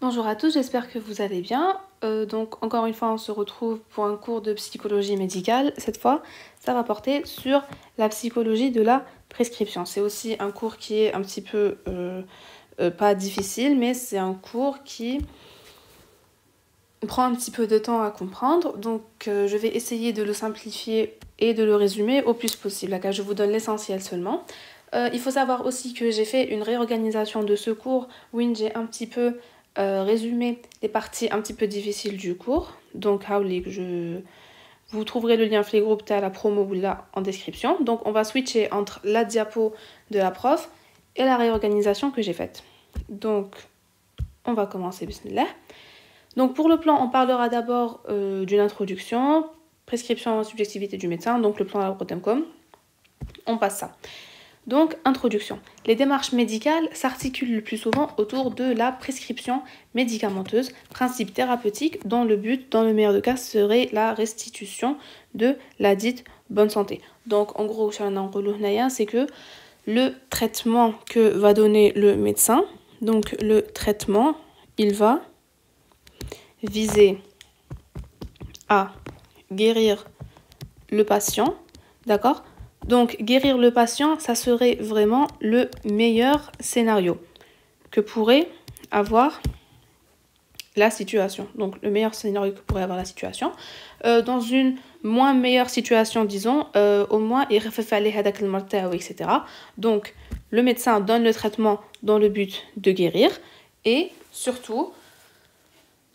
Bonjour à tous, j'espère que vous allez bien. Donc encore une fois, on se retrouve pour un cours de psychologie médicale. Cette fois, ça va porter sur la psychologie de la prescription. C'est aussi un cours qui est un petit peu, pas difficile, mais c'est un cours qui prend un petit peu de temps à comprendre. Donc je vais essayer de le simplifier et de le résumer au plus possible, car je vous donne l'essentiel seulement. Il faut savoir aussi que j'ai fait une réorganisation de ce cours où j'ai un petit peu résumer les parties un petit peu difficiles du cours. Donc, vous trouverez le lien Playgroup à la promo ou là en description. Donc, on va switcher entre la diapo de la prof et la réorganisation que j'ai faite. Donc, on va commencer, bismillah. Donc, pour le plan, on parlera d'abord d'une introduction, prescription, subjectivité du médecin, donc le plan à la on passe ça. Donc, introduction. Les démarches médicales s'articulent le plus souvent autour de la prescription médicamenteuse, principe thérapeutique dont le but, dans le meilleur des cas, serait la restitution de la dite bonne santé. Donc, en gros, c'est que le traitement que va donner le médecin, donc le traitement, il va viser à guérir le patient, d'accord ? Donc, guérir le patient, ça serait vraiment le meilleur scénario que pourrait avoir la situation. Donc, le meilleur scénario que pourrait avoir la situation. Dans une moins meilleure situation, disons, au moins, il fallait etc. Donc, le médecin donne le traitement dans le but de guérir et surtout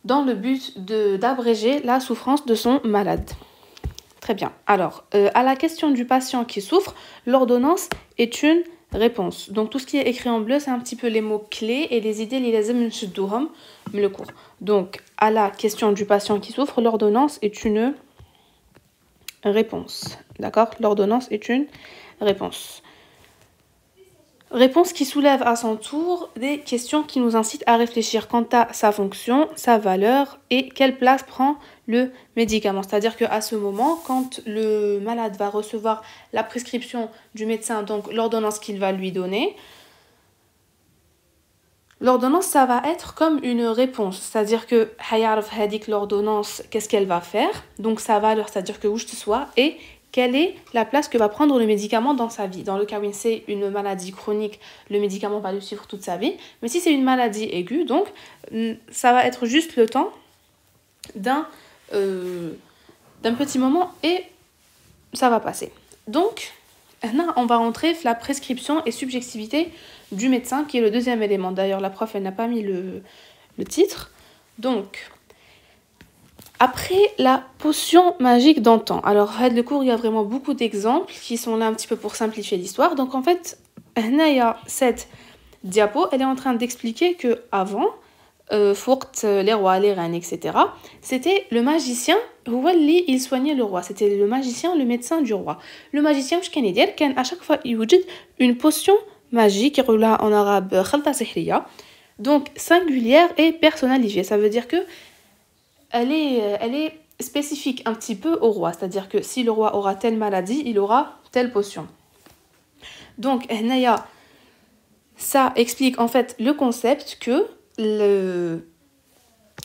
dans le but d'abréger la souffrance de son malade. Très bien. Alors, à la question du patient qui souffre, l'ordonnance est une réponse. Donc, tout ce qui est écrit en bleu, c'est un petit peu les mots clés et les idées, le cours. Donc, à la question du patient qui souffre, l'ordonnance est une réponse. D'accord ? L'ordonnance est une réponse. Réponse qui soulève à son tour des questions qui nous incitent à réfléchir quant à sa fonction, sa valeur et quelle place prend le médicament. C'est-à-dire qu'à ce moment, quand le malade va recevoir la prescription du médecin, donc l'ordonnance qu'il va lui donner, l'ordonnance, ça va être comme une réponse. C'est-à-dire que l'ordonnance, qu'est-ce qu'elle va faire? Donc sa valeur, c'est-à-dire que où je te sois, et quelle est la place que va prendre le médicament dans sa vie. Dans le cas où c'est une maladie chronique, le médicament va le suivre toute sa vie. Mais si c'est une maladie aiguë, donc ça va être juste le temps d'un petit moment et ça va passer. Donc, là, on va rentrer la prescription et subjectivité du médecin, qui est le deuxième élément. D'ailleurs, la prof, elle n'a pas mis le titre. Donc, après la potion magique d'antan. Alors, le cours, il y a vraiment beaucoup d'exemples qui sont là un petit peu pour simplifier l'histoire. Donc, en fait, cette diapo, elle est en train d'expliquer que avant, les rois, les reines, etc., c'était le magicien, il soignait le roi. C'était le magicien, le médecin du roi. Le magicien, à chaque fois, il y une potion magique, là en arabe, donc singulière et personnalisée. Ça veut dire que elle est spécifique un petit peu au roi. C'est-à-dire que si le roi aura telle maladie, il aura telle potion. Donc, ça explique en fait le concept que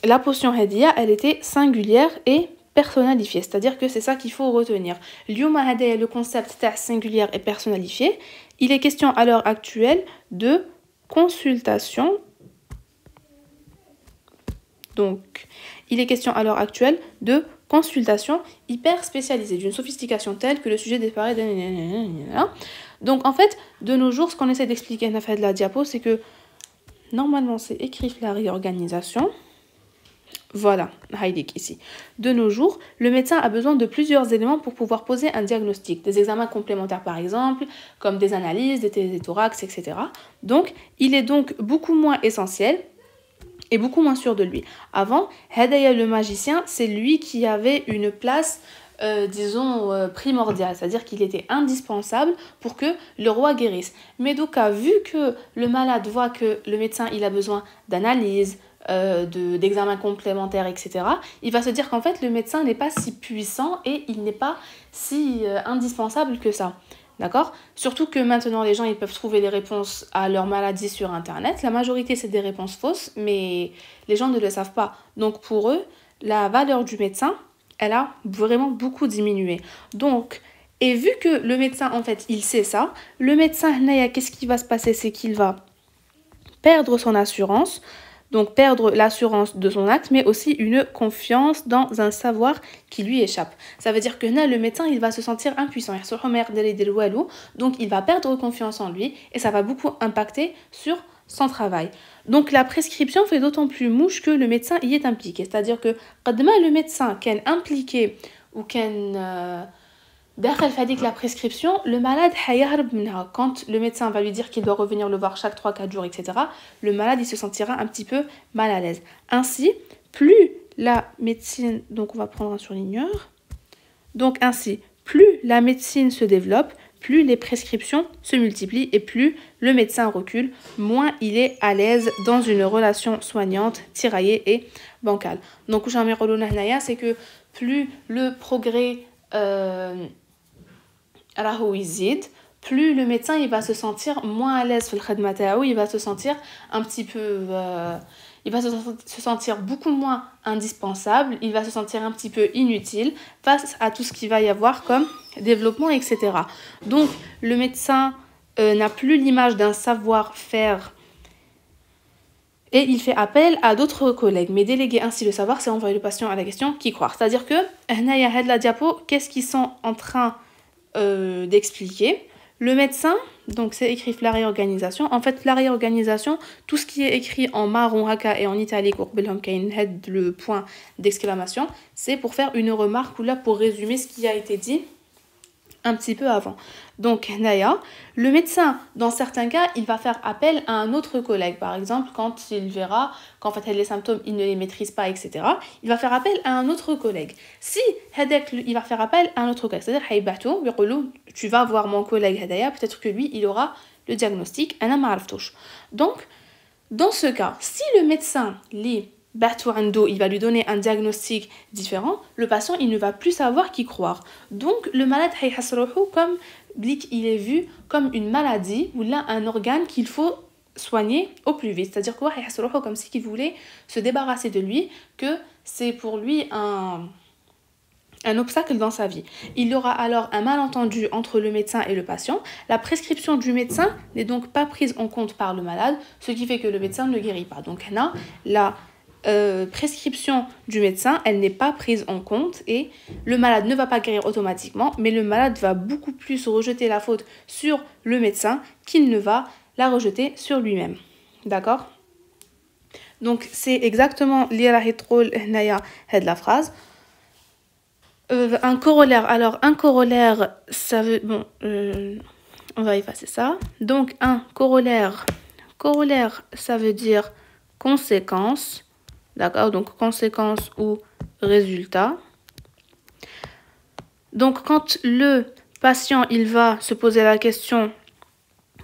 la potion Hadia, elle était singulière et personnalifiée. C'est-à-dire que c'est ça qu'il faut retenir. Le concept singulière et personnalifiée, il est question à l'heure actuelle de consultation. Donc, il est question à l'heure actuelle de consultation hyper spécialisée, d'une sophistication telle que le sujet disparaît. Donc, en fait, de nos jours, ce qu'on essaie d'expliquer à fait de la diapo, c'est que normalement, c'est écrit la réorganisation. Voilà, Heidik ici. De nos jours, le médecin a besoin de plusieurs éléments pour pouvoir poser un diagnostic. Des examens complémentaires, par exemple, comme des analyses, des télésithorax, etc. Donc, il est donc beaucoup moins essentiel et beaucoup moins sûr de lui. Avant, Hadaya le magicien, c'est lui qui avait une place, primordiale, c'est-à-dire qu'il était indispensable pour que le roi guérisse. Mais donc, vu que le malade voit que le médecin il a besoin d'analyse, d'examens complémentaires, etc., il va se dire qu'en fait, le médecin n'est pas si puissant et il n'est pas si indispensable que ça. D'accord? Surtout que maintenant, les gens, ils peuvent trouver les réponses à leur maladie sur Internet. La majorité, c'est des réponses fausses, mais les gens ne le savent pas. Donc, pour eux, la valeur du médecin, elle a vraiment beaucoup diminué. Donc, et vu que le médecin, en fait, il sait ça, le médecin, qu'est-ce qui va se passer? C'est qu'il va perdre son assurance, donc perdre l'assurance de son acte, mais aussi une confiance dans un savoir qui lui échappe. Ça veut dire que là, le médecin, il va se sentir impuissant. Donc, il va perdre confiance en lui et ça va beaucoup impacter sur son travail. Donc, la prescription fait d'autant plus mouche que le médecin y est impliqué. C'est-à-dire que quand le médecin qui est impliqué ou qui est داخل في هذيك la prescription, le malade هيهرب منها. Quand le médecin va lui dire qu'il doit revenir le voir chaque 3-4 jours, etc., le malade il se sentira un petit peu mal à l'aise. Ainsi, plus la médecine, donc on va prendre un surligneur, donc ainsi, plus la médecine se développe, plus les prescriptions se multiplient et plus le médecin recule, moins il est à l'aise dans une relation soignante, tiraillée et bancale. Donc, c'est que plus le progrès plus le médecin il va se sentir moins à l'aise il va se sentir un petit peu il va se sentir beaucoup moins indispensable, il va se sentir un petit peu inutile face à tout ce qu'il va y avoir comme développement, etc. Donc le médecin n'a plus l'image d'un savoir-faire et il fait appel à d'autres collègues. Mais déléguer ainsi le savoir, c'est envoyer le patient à la question qui croire. C'est-à-dire que, la diapo, qu'est-ce qu'ils sont en train d'expliquer? Le médecin, donc c'est écrit la réorganisation. En fait, la réorganisation, tout ce qui est écrit en marron haka et en italique, le point d'exclamation, c'est pour faire une remarque ou là pour résumer ce qui a été dit un petit peu avant. Donc, Naya, le médecin, dans certains cas, il va faire appel à un autre collègue. Par exemple, quand il verra qu'en fait, les symptômes, il ne les maîtrise pas, etc., il va faire appel à un autre collègue. Si il va faire appel à un autre collègue, c'est-à-dire, tu vas voir mon collègue Hadaya, peut-être que lui, il aura le diagnostic. Donc, dans ce cas, si le médecin lit il va lui donner un diagnostic différent, le patient il ne va plus savoir qui croire. Donc le malade comme il est vu comme une maladie ou là un organe qu'il faut soigner au plus vite. C'est-à-dire quoi, comme si il voulait se débarrasser de lui, que c'est pour lui un obstacle dans sa vie. Il y aura alors un malentendu entre le médecin et le patient. La prescription du médecin n'est donc pas prise en compte par le malade, ce qui fait que le médecin ne guérit pas. Donc là, la prescription du médecin, elle n'est pas prise en compte et le malade ne va pas guérir automatiquement, mais le malade va beaucoup plus rejeter la faute sur le médecin qu'il ne va la rejeter sur lui-même. D'accord? Donc c'est exactement la phrase. Un corollaire. Alors un corollaire, ça veut... Bon, on va effacer ça. Donc un corollaire, ça veut dire conséquence. D'accord, donc conséquence ou résultat. Donc quand le patient il va se poser la question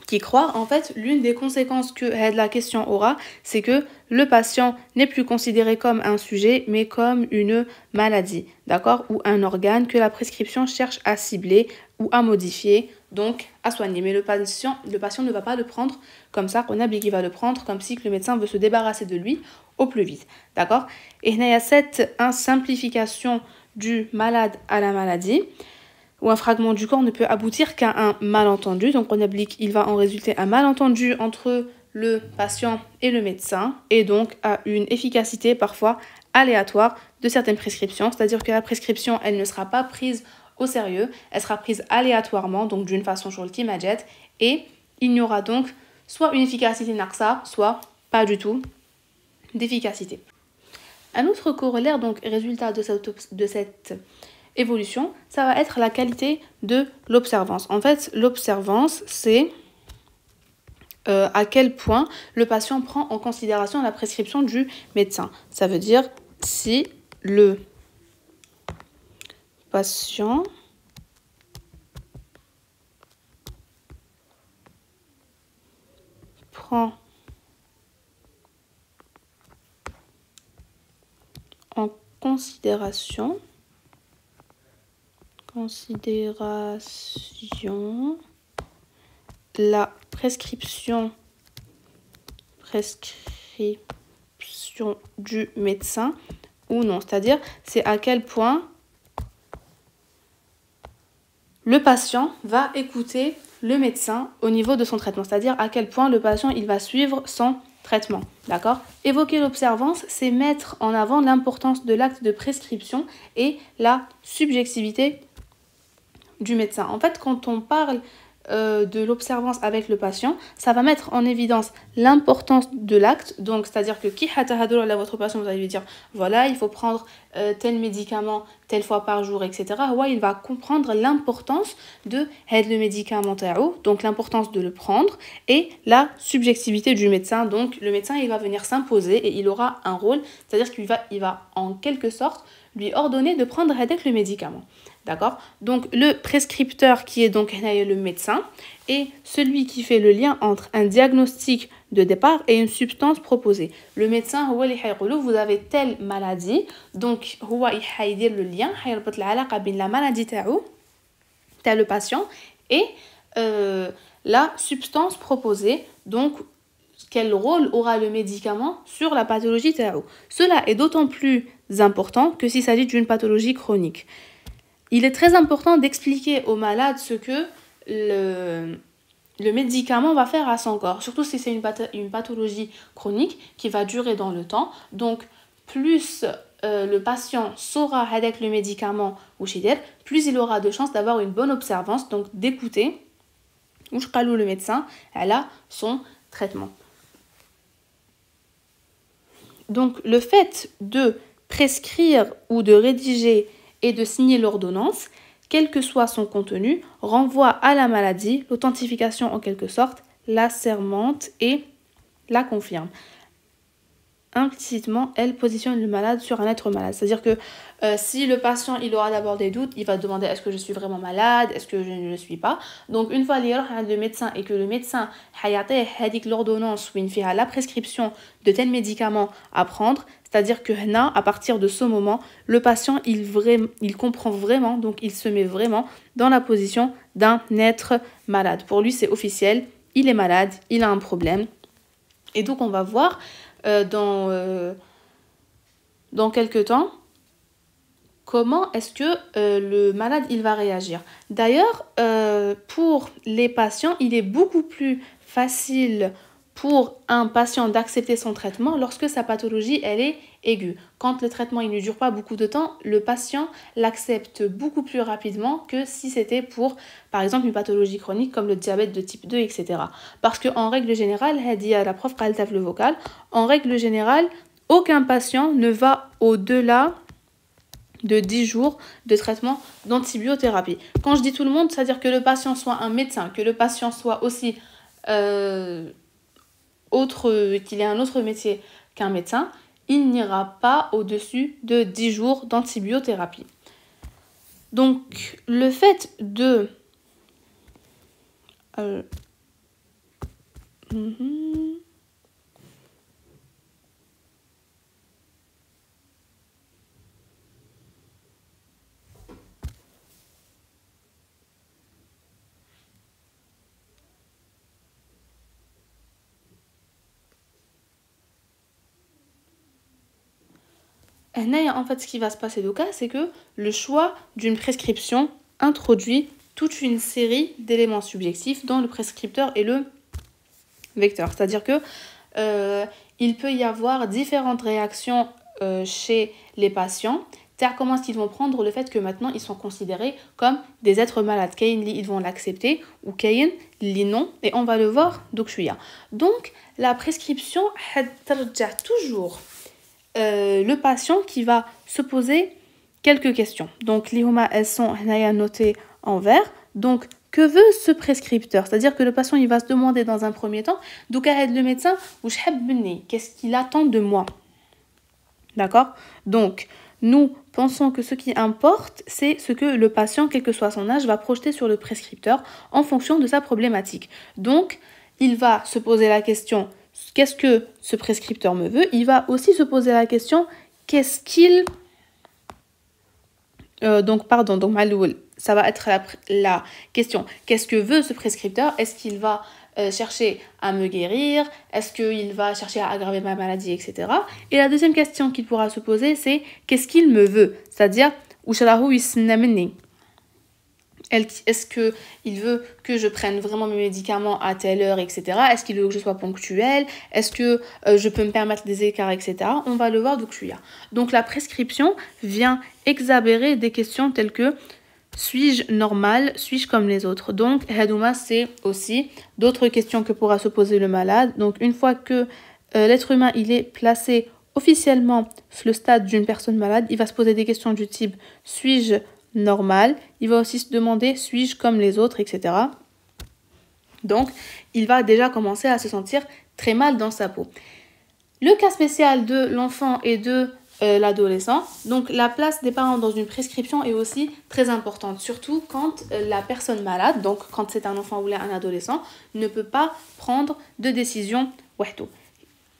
qui croire, en fait l'une des conséquences que la question aura, c'est que le patient n'est plus considéré comme un sujet mais comme une maladie, d'accord, ou un organe que la prescription cherche à cibler ou à modifier, donc à soigner. Mais le patient ne va pas le prendre comme ça, il va le prendre comme si le médecin veut se débarrasser de lui au plus vite, d'accord. Et il y a cette simplification du malade à la maladie, où un fragment du corps ne peut aboutir qu'à un malentendu. Donc on applique, il va en résulter un malentendu entre le patient et le médecin, et donc à une efficacité parfois aléatoire de certaines prescriptions. C'est-à-dire que la prescription, elle ne sera pas prise au sérieux, elle sera prise aléatoirement, donc d'une façon sur le timajet, et il n'y aura donc soit une efficacité narsa, soit pas du tout d'efficacité. Un autre corollaire, donc résultat de cette évolution, ça va être la qualité de l'observance. En fait, l'observance, c'est à quel point le patient prend en considération la prescription du médecin. Ça veut dire si le patient prend en considération la prescription du médecin ou non. C'est-à-dire, c'est à quel point le patient va écouter le médecin au niveau de son traitement. C'est-à-dire, à quel point le patient il va suivre son traitement. D'accord? Évoquer l'observance, c'est mettre en avant l'importance de l'acte de prescription et la subjectivité du médecin. En fait, quand on parle de l'observance avec le patient, ça va mettre en évidence l'importance de l'acte. Donc, c'est-à-dire que qui à votre patient, vous allez lui dire, voilà, il faut prendre tel médicament telle fois par jour, etc. Ouais, il va comprendre l'importance de le médicament, donc l'importance de le prendre et la subjectivité du médecin. Donc, le médecin, il va venir s'imposer et il aura un rôle, c'est-à-dire qu'il va en quelque sorte lui ordonner de prendre avec le médicament. D'accord? Donc, le prescripteur qui est donc le médecin est celui qui fait le lien entre un diagnostic de départ et une substance proposée. Le médecin, vous avez telle maladie, donc il va dire le lien, la maladie le patient et la substance proposée, donc quel rôle aura le médicament sur la pathologie TAO. Cela est d'autant plus important que s'il s'agit d'une pathologie chronique. Il est très important d'expliquer aux malades ce que le médicament va faire à son corps, surtout si c'est une pathologie chronique qui va durer dans le temps. Donc, plus le patient saura avec le médicament, plus il aura de chances d'avoir une bonne observance, donc d'écouter le médecin elle a son traitement. Donc, le fait de prescrire ou de rédiger et de signer l'ordonnance, quel que soit son contenu, renvoie à la maladie, l'authentification en quelque sorte, la sermente et la confirme. Implicitement, elle positionne le malade sur un être malade. C'est-à-dire que si le patient il aura d'abord des doutes, il va demander est-ce que je suis vraiment malade, est-ce que je ne le suis pas. Donc une fois le médecin et que le médecin a l'ordonnance ou la prescription de tel médicament à prendre, c'est-à-dire que à partir de ce moment, le patient il comprend vraiment, donc il se met vraiment dans la position d'un être malade. Pour lui c'est officiel, il est malade, il a un problème. Et donc on va voir dans quelques temps comment est-ce que le malade il va réagir. D'ailleurs, pour les patients, il est beaucoup plus facile pour un patient d'accepter son traitement lorsque sa pathologie elle est aiguë. Quand le traitement il ne dure pas beaucoup de temps, le patient l'accepte beaucoup plus rapidement que si c'était pour, par exemple, une pathologie chronique comme le diabète de type 2, etc. Parce qu'en règle générale, dit à la prof Khaltaf le vocal, en règle générale, aucun patient ne va au-delà de 10 jours de traitement d'antibiothérapie. Quand je dis tout le monde, c'est-à-dire que le patient soit un médecin, que le patient soit aussi qu'il ait un autre métier qu'un médecin, il n'ira pas au-dessus de 10 jours d'antibiothérapie. Donc, le fait de... En fait, ce qui va se passer au cas, c'est que le choix d'une prescription introduit toute une série d'éléments subjectifs dont le prescripteur est le vecteur. C'est-à-dire que il peut y avoir différentes réactions chez les patients. Comment est-ce qu'ils vont prendre le fait que maintenant ils sont considérés comme des êtres malades. Ils vont l'accepter ou non, et on va le voir donc la prescription toujours le patient qui va se poser quelques questions. Donc, elles sont notées en vert. Donc, que veut ce prescripteur? C'est-à-dire que le patient, il va se demander dans un premier temps, donc le médecin, qu'est-ce qu'il attend de moi? D'accord? Donc, nous pensons que ce qui importe, c'est ce que le patient, quel que soit son âge, va projeter sur le prescripteur en fonction de sa problématique. Donc, il va se poser la question, qu'est-ce que ce prescripteur me veut? Il va aussi se poser la question, qu'est-ce qu'il donc Maloul, ça va être la question. Qu'est-ce que veut ce prescripteur? Est-ce qu'il va chercher à me guérir? Est-ce qu'il va chercher à aggraver ma maladie, etc. Et la deuxième question qu'il pourra se poser, c'est qu'est-ce qu'il me veut? C'est-à-dire, est-ce qu'il veut que je prenne vraiment mes médicaments à telle heure, etc. Est-ce qu'il veut que je sois ponctuelle? Est-ce que je peux me permettre des écarts, etc. On va le voir donc la prescription vient exagérer des questions telles que suis-je normal? Suis-je comme les autres? Donc, Hadouma, c'est aussi d'autres questions que pourra se poser le malade. Donc, une fois que l'être humain il est placé officiellement sur le stade d'une personne malade, il va se poser des questions du type suis-je normal? Il va aussi se demander suis-je comme les autres, etc. Donc, il va déjà commencer à se sentir très mal dans sa peau. Le cas spécial de l'enfant et de l'adolescent, donc la place des parents dans une prescription est aussi très importante, surtout quand la personne malade, donc quand c'est un enfant ou un adolescent, ne peut pas prendre de décision wahdo.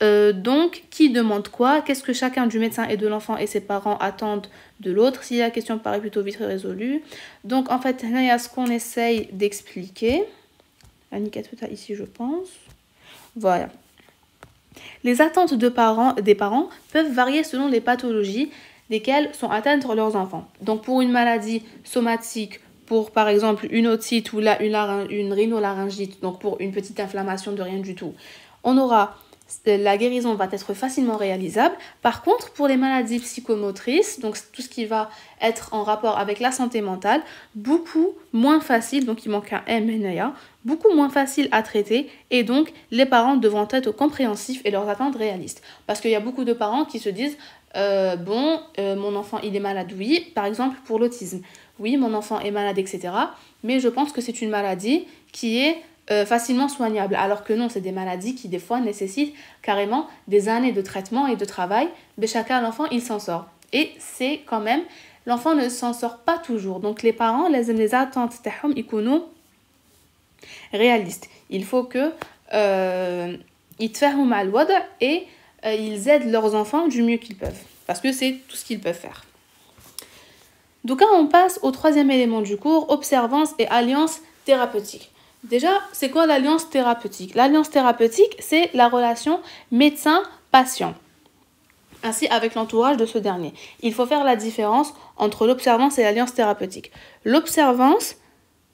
Donc, qui demande quoi? Qu'est-ce que chacun du médecin et de l'enfant et ses parents attendent de l'autre? Si la question paraît plutôt vite résolue. Donc, en fait, il y a ce qu'on essaye d'expliquer. Annika, tout ça ici, je pense. Voilà. Les attentes des parents peuvent varier selon les pathologies desquelles sont atteintes leurs enfants. Donc, pour une maladie somatique, pour par exemple une otite ou une rhinolaryngite, donc pour une petite inflammation de rien du tout, la guérison va être facilement réalisable. Par contre, pour les maladies psychomotrices, donc tout ce qui va être en rapport avec la santé mentale, beaucoup moins facile, donc il manque un M, beaucoup moins facile à traiter, et donc les parents devront être compréhensifs et leurs attentes réalistes. Parce qu'il y a beaucoup de parents qui se disent mon enfant il est malade, oui, par exemple pour l'autisme, oui, mon enfant est malade, etc. Mais je pense que c'est une maladie qui est facilement soignable, alors que non, c'est des maladies qui des fois nécessitent carrément des années de traitement et de travail. Mais chacun l'enfant il s'en sort, et c'est quand même l'enfant ne s'en sort pas toujours. Donc les parents les attentes تاعهم يكونوا réalistes. Il faut que يتفاهموا مع الوضع et ils aident leurs enfants du mieux qu'ils peuvent, parce que c'est tout ce qu'ils peuvent faire. Donc là on passe au troisième élément du cours, observance et alliance thérapeutique. Déjà, c'est quoi l'alliance thérapeutique? L'alliance thérapeutique, c'est la relation médecin-patient, ainsi avec l'entourage de ce dernier. Il faut faire la différence entre l'observance et l'alliance thérapeutique. L'observance,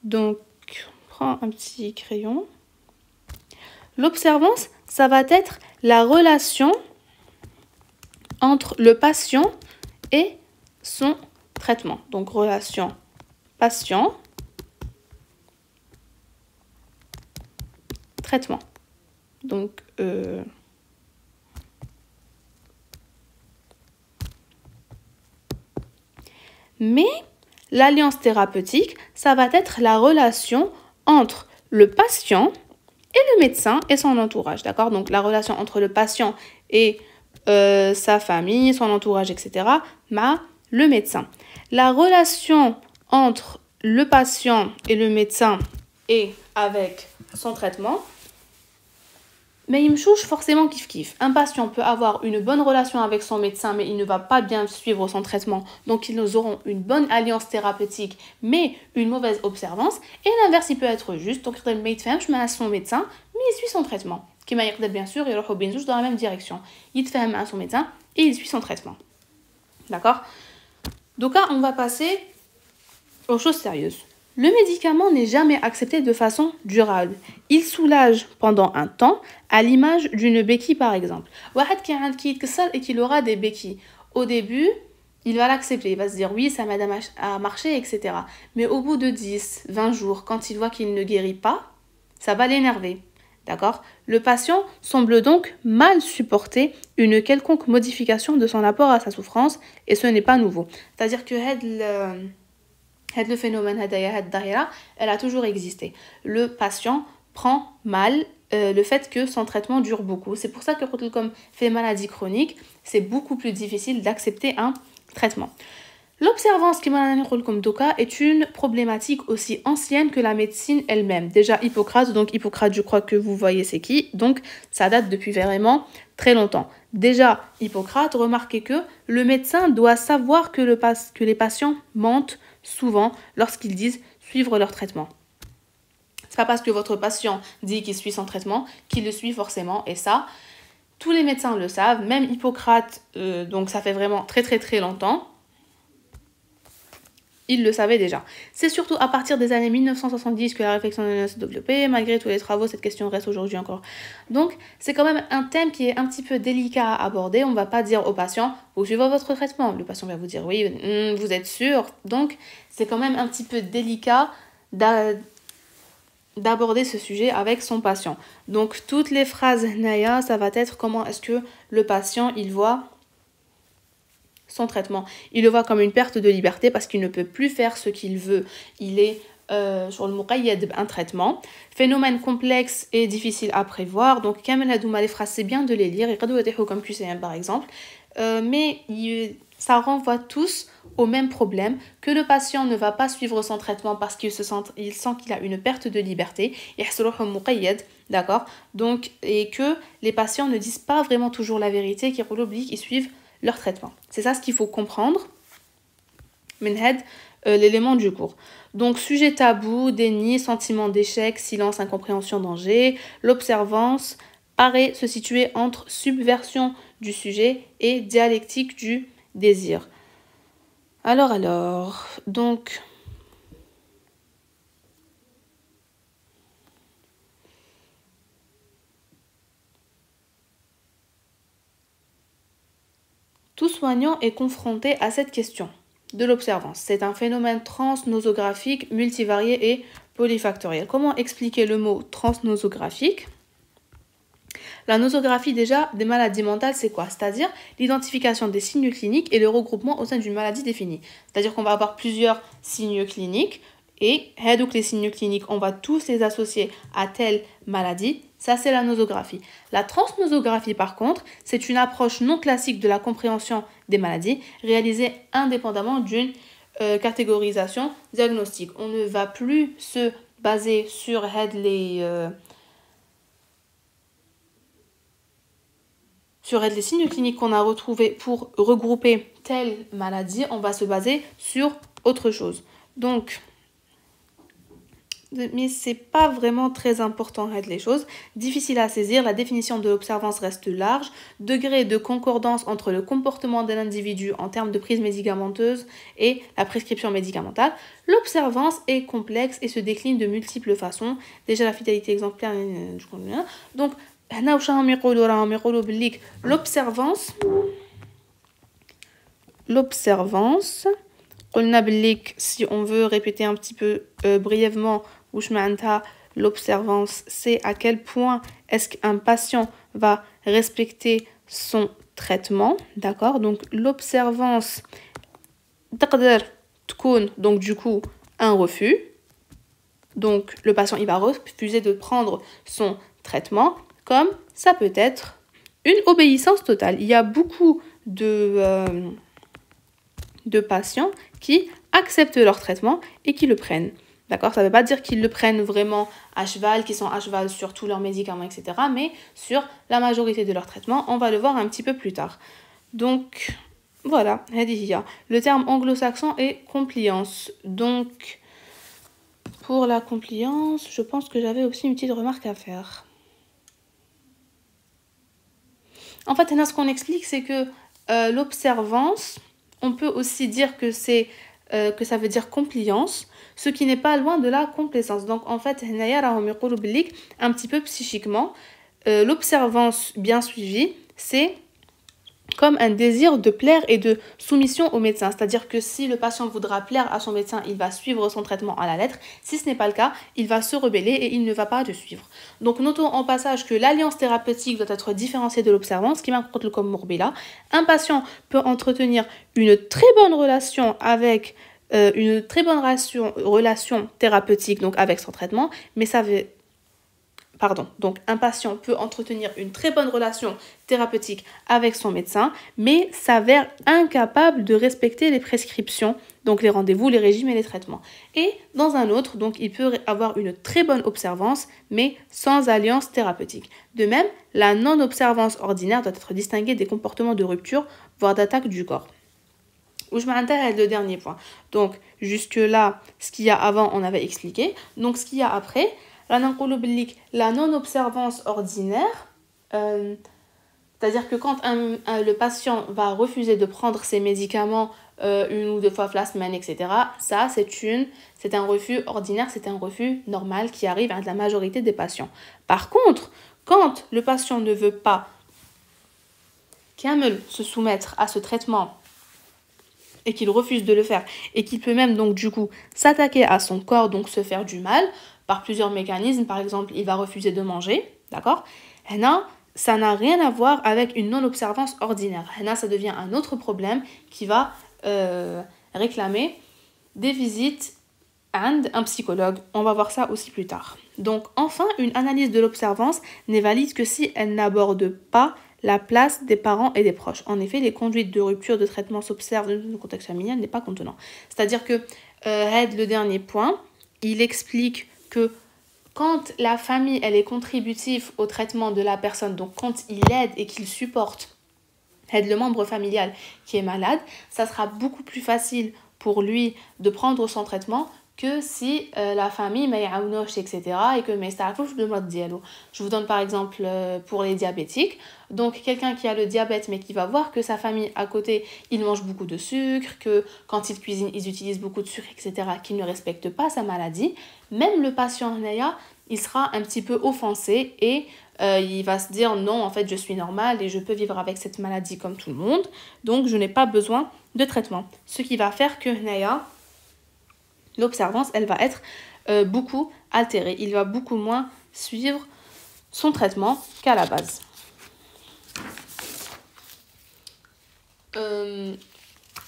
donc, prends un petit crayon. L'observance, ça va être la relation entre le patient et son traitement. Donc, relation patient, traitement. Donc, mais l'alliance thérapeutique, ça va être la relation entre le patient et le médecin et son entourage, d'accord? Donc, la relation entre le patient et sa famille, son entourage, etc., mais le médecin. La relation entre le patient et le médecin et avec son traitement, mais il me chouche forcément kiff. Un patient peut avoir une bonne relation avec son médecin, mais il ne va pas bien suivre son traitement. Donc, ils auront une bonne alliance thérapeutique, mais une mauvaise observance. Et l'inverse, il peut être juste. Donc, il ne fait son médecin, mais il suit son traitement. Qui m'a bien sûr, il va dans la même direction. Il fait à son médecin et il suit son traitement. D'accord? Donc là, on va passer aux choses sérieuses. Le médicament n'est jamais accepté de façon durable. Il soulage pendant un temps, à l'image d'une béquille par exemple. Wahed qui a un kit et qu'il aura des béquilles. Au début, il va l'accepter, il va se dire oui, ça m'aide à marcher, etc. Mais au bout de 10, 20 jours, quand il voit qu'il ne guérit pas, ça va l'énerver. D'accord? Le patient semble donc mal supporter une quelconque modification de son rapport à sa souffrance, et ce n'est pas nouveau. C'est-à-dire que le phénomène elle a toujours existé. Le patient prend mal le fait que son traitement dure beaucoup. C'est pour ça que comme fait maladie chronique, c'est beaucoup plus difficile d'accepter un traitement. L'observance qui est une problématique aussi ancienne que la médecine elle-même. Déjà Hippocrate, donc Hippocrate je crois que vous voyez c'est qui, donc ça date depuis vraiment très longtemps. Déjà Hippocrate remarquait que le médecin doit savoir que les patients mentent souvent lorsqu'ils disent suivre leur traitement. C'est pas parce que votre patient dit qu'il suit son traitement qu'il le suit forcément, et ça, tous les médecins le savent, même Hippocrate, donc ça fait vraiment très très très longtemps. Il le savait déjà. C'est surtout à partir des années 1970 que la réflexion s'est développée. Malgré tous les travaux, cette question reste aujourd'hui encore. Donc, c'est quand même un thème qui est un petit peu délicat à aborder. On ne va pas dire au patient, vous suivez votre traitement. Le patient va vous dire, oui, vous êtes sûr. Donc, c'est quand même un petit peu délicat d'aborder ce sujet avec son patient. Donc, toutes les phrases Naya, ça va être comment est-ce que le patient, il voit son traitement. Il le voit comme une perte de liberté parce qu'il ne peut plus faire ce qu'il veut. Il est sur le muqayyad un traitement. Phénomène complexe et difficile à prévoir. Donc, Kamel Hadouma, les phrases, c'est bien de les lire. Comme QCM par exemple. Mais ça renvoie tous au même problème, que le patient ne va pas suivre son traitement parce qu'il sent qu'il a une perte de liberté. D'accord. Donc, et que les patients ne disent pas vraiment toujours la vérité, qu'ils suivent leur traitement. C'est ça ce qu'il faut comprendre. Minhed, l'élément du cours. Donc, sujet tabou, déni, sentiment d'échec, silence, incompréhension, danger. L'observance paraît se situer entre subversion du sujet et dialectique du désir. Alors, donc... Tout soignant est confronté à cette question de l'observance. C'est un phénomène transnosographique, multivarié et polyfactoriel. Comment expliquer le mot transnosographique ? La nosographie déjà des maladies mentales, c'est quoi? C'est-à-dire l'identification des signes cliniques et le regroupement au sein d'une maladie définie. C'est-à-dire qu'on va avoir plusieurs signes cliniques et donc les signes cliniques, on va tous les associer à telle maladie. Ça, c'est la nosographie. La transnosographie, par contre, c'est une approche non classique de la compréhension des maladies, réalisée indépendamment d'une catégorisation diagnostique. On ne va plus se baser sur les signes cliniques qu'on a retrouvés pour regrouper telle maladie. On va se baser sur autre chose. Donc... mais c'est pas vraiment très important les choses. Difficile à saisir, la définition de l'observance reste large. Degré de concordance entre le comportement de l'individu en termes de prise médicamenteuse et la prescription médicamentale. L'observance est complexe et se décline de multiples façons. Déjà la fidélité exemplaire, donc l'observance, si on veut répéter un petit peu brièvement, l'observance, c'est à quel point est-ce qu'un patient va respecter son traitement, d'accord? Donc l'observance, donc du coup, un refus. Donc le patient, il va refuser de prendre son traitement, comme ça peut être une obéissance totale. Il y a beaucoup de patients qui acceptent leur traitement et qui le prennent. D'accord, ça ne veut pas dire qu'ils le prennent vraiment à cheval, qu'ils sont à cheval sur tous leurs médicaments, etc. Mais sur la majorité de leurs traitements, on va le voir un petit peu plus tard. Donc, voilà, le terme anglo-saxon est compliance. Donc, pour la compliance, je pense que j'avais aussi une petite remarque à faire. En fait, là, ce qu'on explique, c'est que l'observance, on peut aussi dire que ça veut dire compliance, ce qui n'est pas loin de la complaisance. Donc en fait, un petit peu psychiquement, l'observance bien suivie, c'est comme un désir de plaire et de soumission au médecin. C'est-à-dire que si le patient voudra plaire à son médecin, il va suivre son traitement à la lettre. Si ce n'est pas le cas, il va se rebeller et il ne va pas le suivre. Donc notons en passage que l'alliance thérapeutique doit être différenciée de l'observance, qui m'importe le comme morbila. Un patient peut entretenir une très bonne relation avec relation thérapeutique, donc avec son traitement, mais ça veut Pardon, donc un patient peut entretenir une très bonne relation thérapeutique avec son médecin, mais s'avère incapable de respecter les prescriptions, donc les rendez-vous, les régimes et les traitements. Et dans un autre, donc il peut avoir une très bonne observance, mais sans alliance thérapeutique. De même, la non-observance ordinaire doit être distinguée des comportements de rupture, voire d'attaque du corps. Où je m'intéresse le dernier point. Donc jusque-là, ce qu'il y a avant, on avait expliqué. Donc ce qu'il y a après, la non-observance ordinaire, c'est-à-dire que quand le patient va refuser de prendre ses médicaments une ou deux fois la semaine, etc., ça, c'est un refus ordinaire, c'est un refus normal qui arrive à la majorité des patients. Par contre, quand le patient ne veut pas se soumettre à ce traitement et qu'il refuse de le faire, et qu'il peut même donc du coup s'attaquer à son corps, donc se faire du mal, par plusieurs mécanismes. Par exemple, il va refuser de manger, d'accord? Ça n'a rien à voir avec une non-observance ordinaire. Ça devient un autre problème qui va réclamer des visites à un psychologue. On va voir ça aussi plus tard. Donc enfin, une analyse de l'observance n'est valide que si elle n'aborde pas la place des parents et des proches. En effet, les conduites de rupture de traitement s'observent dans le contexte familial n'est pas contenant. C'est-à-dire que le dernier point, il explique que quand la famille elle est contributive au traitement de la personne, donc quand il aide et qu'il supporte, aide le membre familial qui est malade, ça sera beaucoup plus facile pour lui de prendre son traitement que si la famille m'a yaounoche, etc. et que mais je vous donne par exemple pour les diabétiques. Donc quelqu'un qui a le diabète mais qui va voir que sa famille à côté ils mangent beaucoup de sucre, que quand ils cuisinent ils utilisent beaucoup de sucre, etc., qu'ils ne respectent pas sa maladie, même le patient il sera un petit peu offensé et il va se dire non, en fait je suis normal et je peux vivre avec cette maladie comme tout le monde, donc je n'ai pas besoin de traitement. Ce qui va faire que l'observance elle va être beaucoup altérée, il va beaucoup moins suivre son traitement qu'à la base.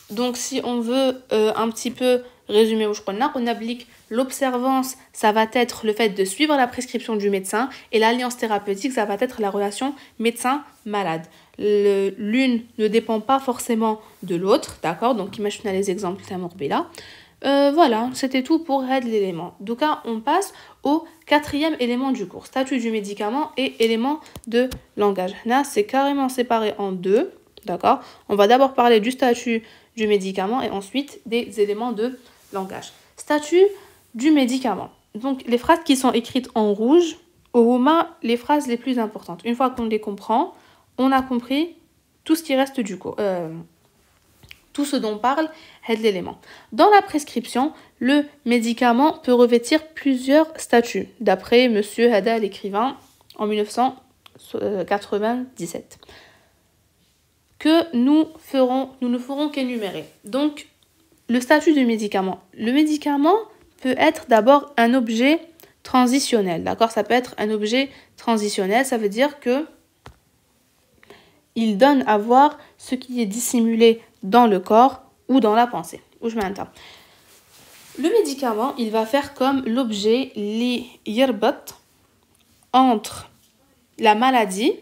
Donc si on veut un petit peu résumer on applique l'observance, ça va être le fait de suivre la prescription du médecin, et l'alliance thérapeutique, ça va être la relation médecin-malade. L'une ne dépend pas forcément de l'autre, d'accord? Donc imaginez les exemples là. Voilà, c'était tout pour l'élément. Donc là, on passe au quatrième élément du cours, statut du médicament et élément de langage. Là, c'est carrément séparé en deux, d'accord? On va d'abord parler du statut du médicament et ensuite des éléments de langage. Statut du médicament. Donc, les phrases qui sont écrites en rouge, les phrases les plus importantes. Une fois qu'on les comprend, on a compris tout ce qui reste du cours. Tout ce dont parle l'élément. Dans la prescription, le médicament peut revêtir plusieurs statuts, d'après monsieur Hada, l'écrivain, en 1997, que nous ne ferons qu'énumérer. Donc, le statut du médicament. Le médicament peut être d'abord un objet transitionnel, d'accord? Ça peut être un objet transitionnel, ça veut dire que il donne à voir ce qui est dissimulé dans le corps ou dans la pensée. Le médicament, il va faire comme l'objet li yerbat entre la maladie,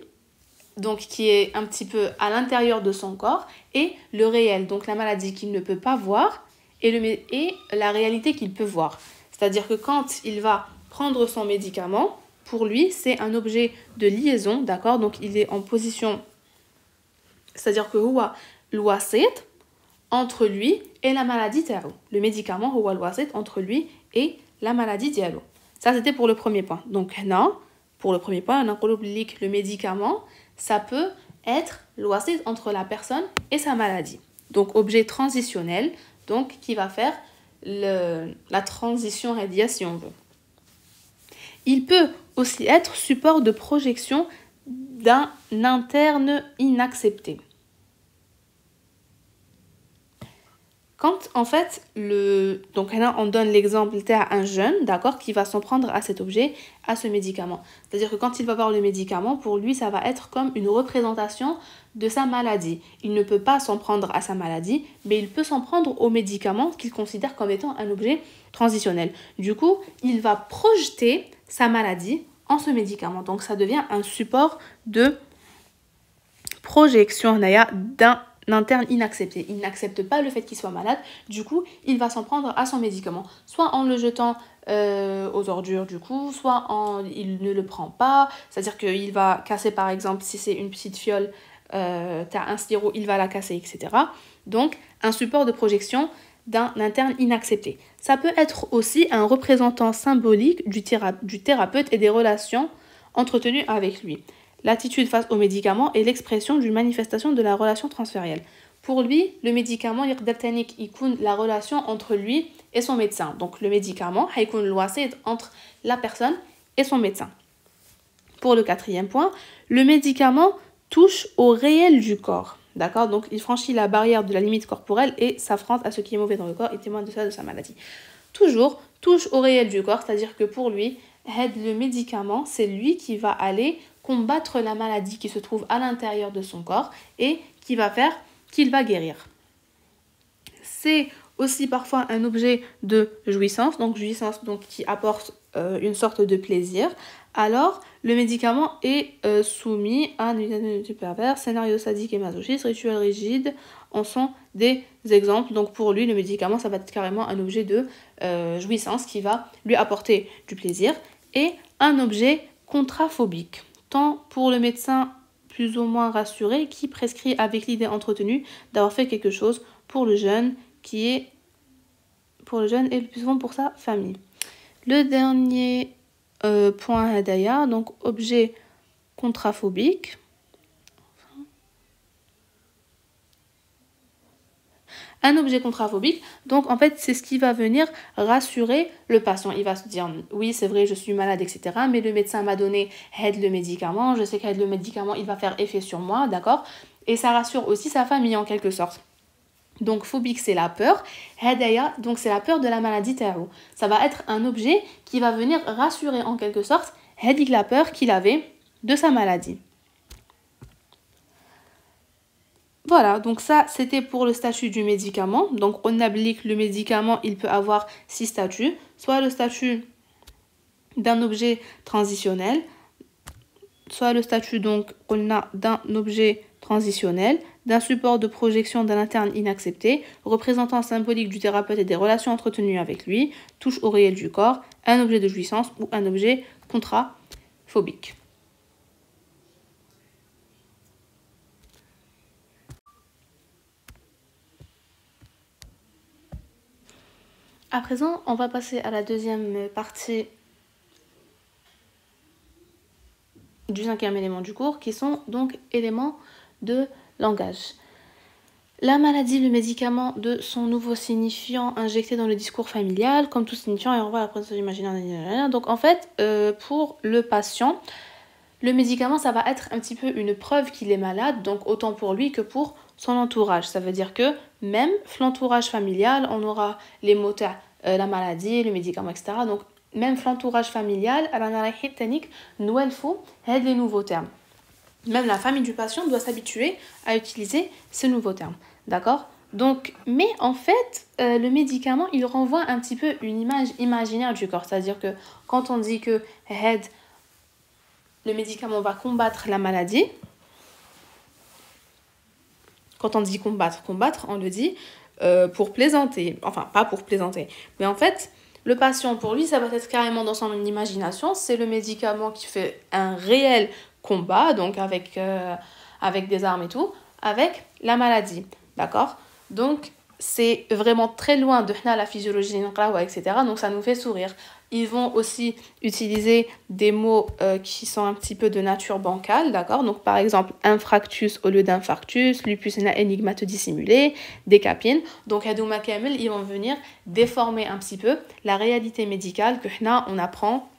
donc qui est un petit peu à l'intérieur de son corps, et le réel, donc la maladie qu'il ne peut pas voir, et la réalité qu'il peut voir. C'est-à-dire que quand il va prendre son médicament, pour lui, c'est un objet de liaison, d'accord? Donc il est en position, c'est-à-dire que l'wasit entre lui et la maladie dialo. Le médicament l'wasit entre lui et la maladie dialo. Ça, c'était pour le premier point. Donc, non, pour le premier point, le médicament, ça peut être l'wasit entre la personne et sa maladie. Donc, objet transitionnel, donc qui va faire la transition rédia, si on veut. Il peut aussi être support de projection d'un interne inaccepté. Quand, en fait, donc là, on donne l'exemple à un jeune, d'accord, qui va s'en prendre à cet objet, à ce médicament. C'est-à-dire que quand il va voir le médicament, pour lui, ça va être comme une représentation de sa maladie. Il ne peut pas s'en prendre à sa maladie, mais il peut s'en prendre au médicament qu'il considère comme étant un objet transitionnel. Du coup, il va projeter sa maladie en ce médicament. Donc, ça devient un support de projection d'un interne inaccepté. Il n'accepte pas le fait qu'il soit malade. Du coup, il va s'en prendre à son médicament. Soit en le jetant aux ordures, du coup, soit il ne le prend pas. C'est-à-dire qu'il va casser, par exemple, si c'est une petite fiole, t'as un styro, il va la casser, etc. Donc, un support de projection d'un interne inaccepté. Ça peut être aussi un représentant symbolique du thérapeute et des relations entretenues avec lui. L'attitude face au médicament est l'expression d'une manifestation de la relation transférielle. Pour lui, le médicament, la relation entre lui et son médecin. Donc, le médicament, c'est entre la personne et son médecin. Pour le 4e point, le médicament touche au réel du corps. D'accord? Donc, il franchit la barrière de la limite corporelle et s'affronte à ce qui est mauvais dans le corps et témoigne de ça, de sa maladie. Toujours, touche au réel du corps, c'est-à-dire que pour lui, le médicament, c'est lui qui va aller combattre la maladie qui se trouve à l'intérieur de son corps et qui va faire qu'il va guérir. C'est aussi parfois un objet de jouissance, donc qui apporte une sorte de plaisir. Alors, le médicament est soumis à une identité perverse, scénario sadique et masochiste, rituel rigide en sont des exemples. Donc pour lui, le médicament, ça va être carrément un objet de jouissance qui va lui apporter du plaisir et un objet contraphobique. Tant pour le médecin plus ou moins rassuré qui prescrit avec l'idée entretenue d'avoir fait quelque chose pour le jeune et le plus souvent pour sa famille. Le dernier point hadaya, donc objet contraphobique. Un objet contraphobique, donc en fait c'est ce qui va venir rassurer le patient. Il va se dire oui c'est vrai je suis malade etc. Mais le médecin m'a donné le médicament, je sais que le médicament il va faire effet sur moi, d'accord. Et ça rassure aussi sa famille en quelque sorte. Donc phobique c'est la peur, hadaya donc c'est la peur de la maladie tarou. Ça va être un objet qui va venir rassurer en quelque sorte la peur qu'il avait de sa maladie. Voilà, donc ça, c'était pour le statut du médicament. Donc, on applique le médicament, il peut avoir 6 statuts. Soit le statut d'un objet transitionnel, soit le statut, donc, on a d'un objet transitionnel, d'un support de projection d'un interne inaccepté, représentant symbolique du thérapeute et des relations entretenues avec lui, touche au réel du corps, un objet de jouissance ou un objet contraphobique. À présent, on va passer à la deuxième partie du 5e élément du cours, qui sont donc éléments de langage. La maladie, le médicament de son nouveau signifiant injecté dans le discours familial, comme tout signifiant, et on voit la présence imaginaire. Donc en fait, pour le patient, le médicament, ça va être un petit peu une preuve qu'il est malade, donc autant pour lui que pour son entourage. Ça veut dire que même l'entourage familial, on aura les mots, la maladie, le médicament, etc. Donc même l'entourage familial, nous il faut les nouveaux termes. Même la famille du patient doit s'habituer à utiliser ces nouveaux termes. D'accord? Donc, mais en fait, le médicament, il renvoie un petit peu une image imaginaire du corps. C'est-à-dire que quand on dit que le médicament va combattre la maladie, quand on dit combattre, on le dit pour plaisanter. Enfin, pas pour plaisanter. Mais en fait, le patient, pour lui, ça va être carrément dans son imagination. C'est le médicament qui fait un réel combat, donc avec des armes et tout, avec la maladie. D'accord? Donc, c'est vraiment très loin de la physiologie, etc. Donc, ça nous fait sourire. Ils vont aussi utiliser des mots qui sont un petit peu de nature bancale, d'accord? Donc, par exemple, infractus au lieu d'infarctus, lupus énigmate dissimulé, décapine. Donc, Hadouma Kamel, ils vont venir déformer un petit peu la réalité médicale que on apprend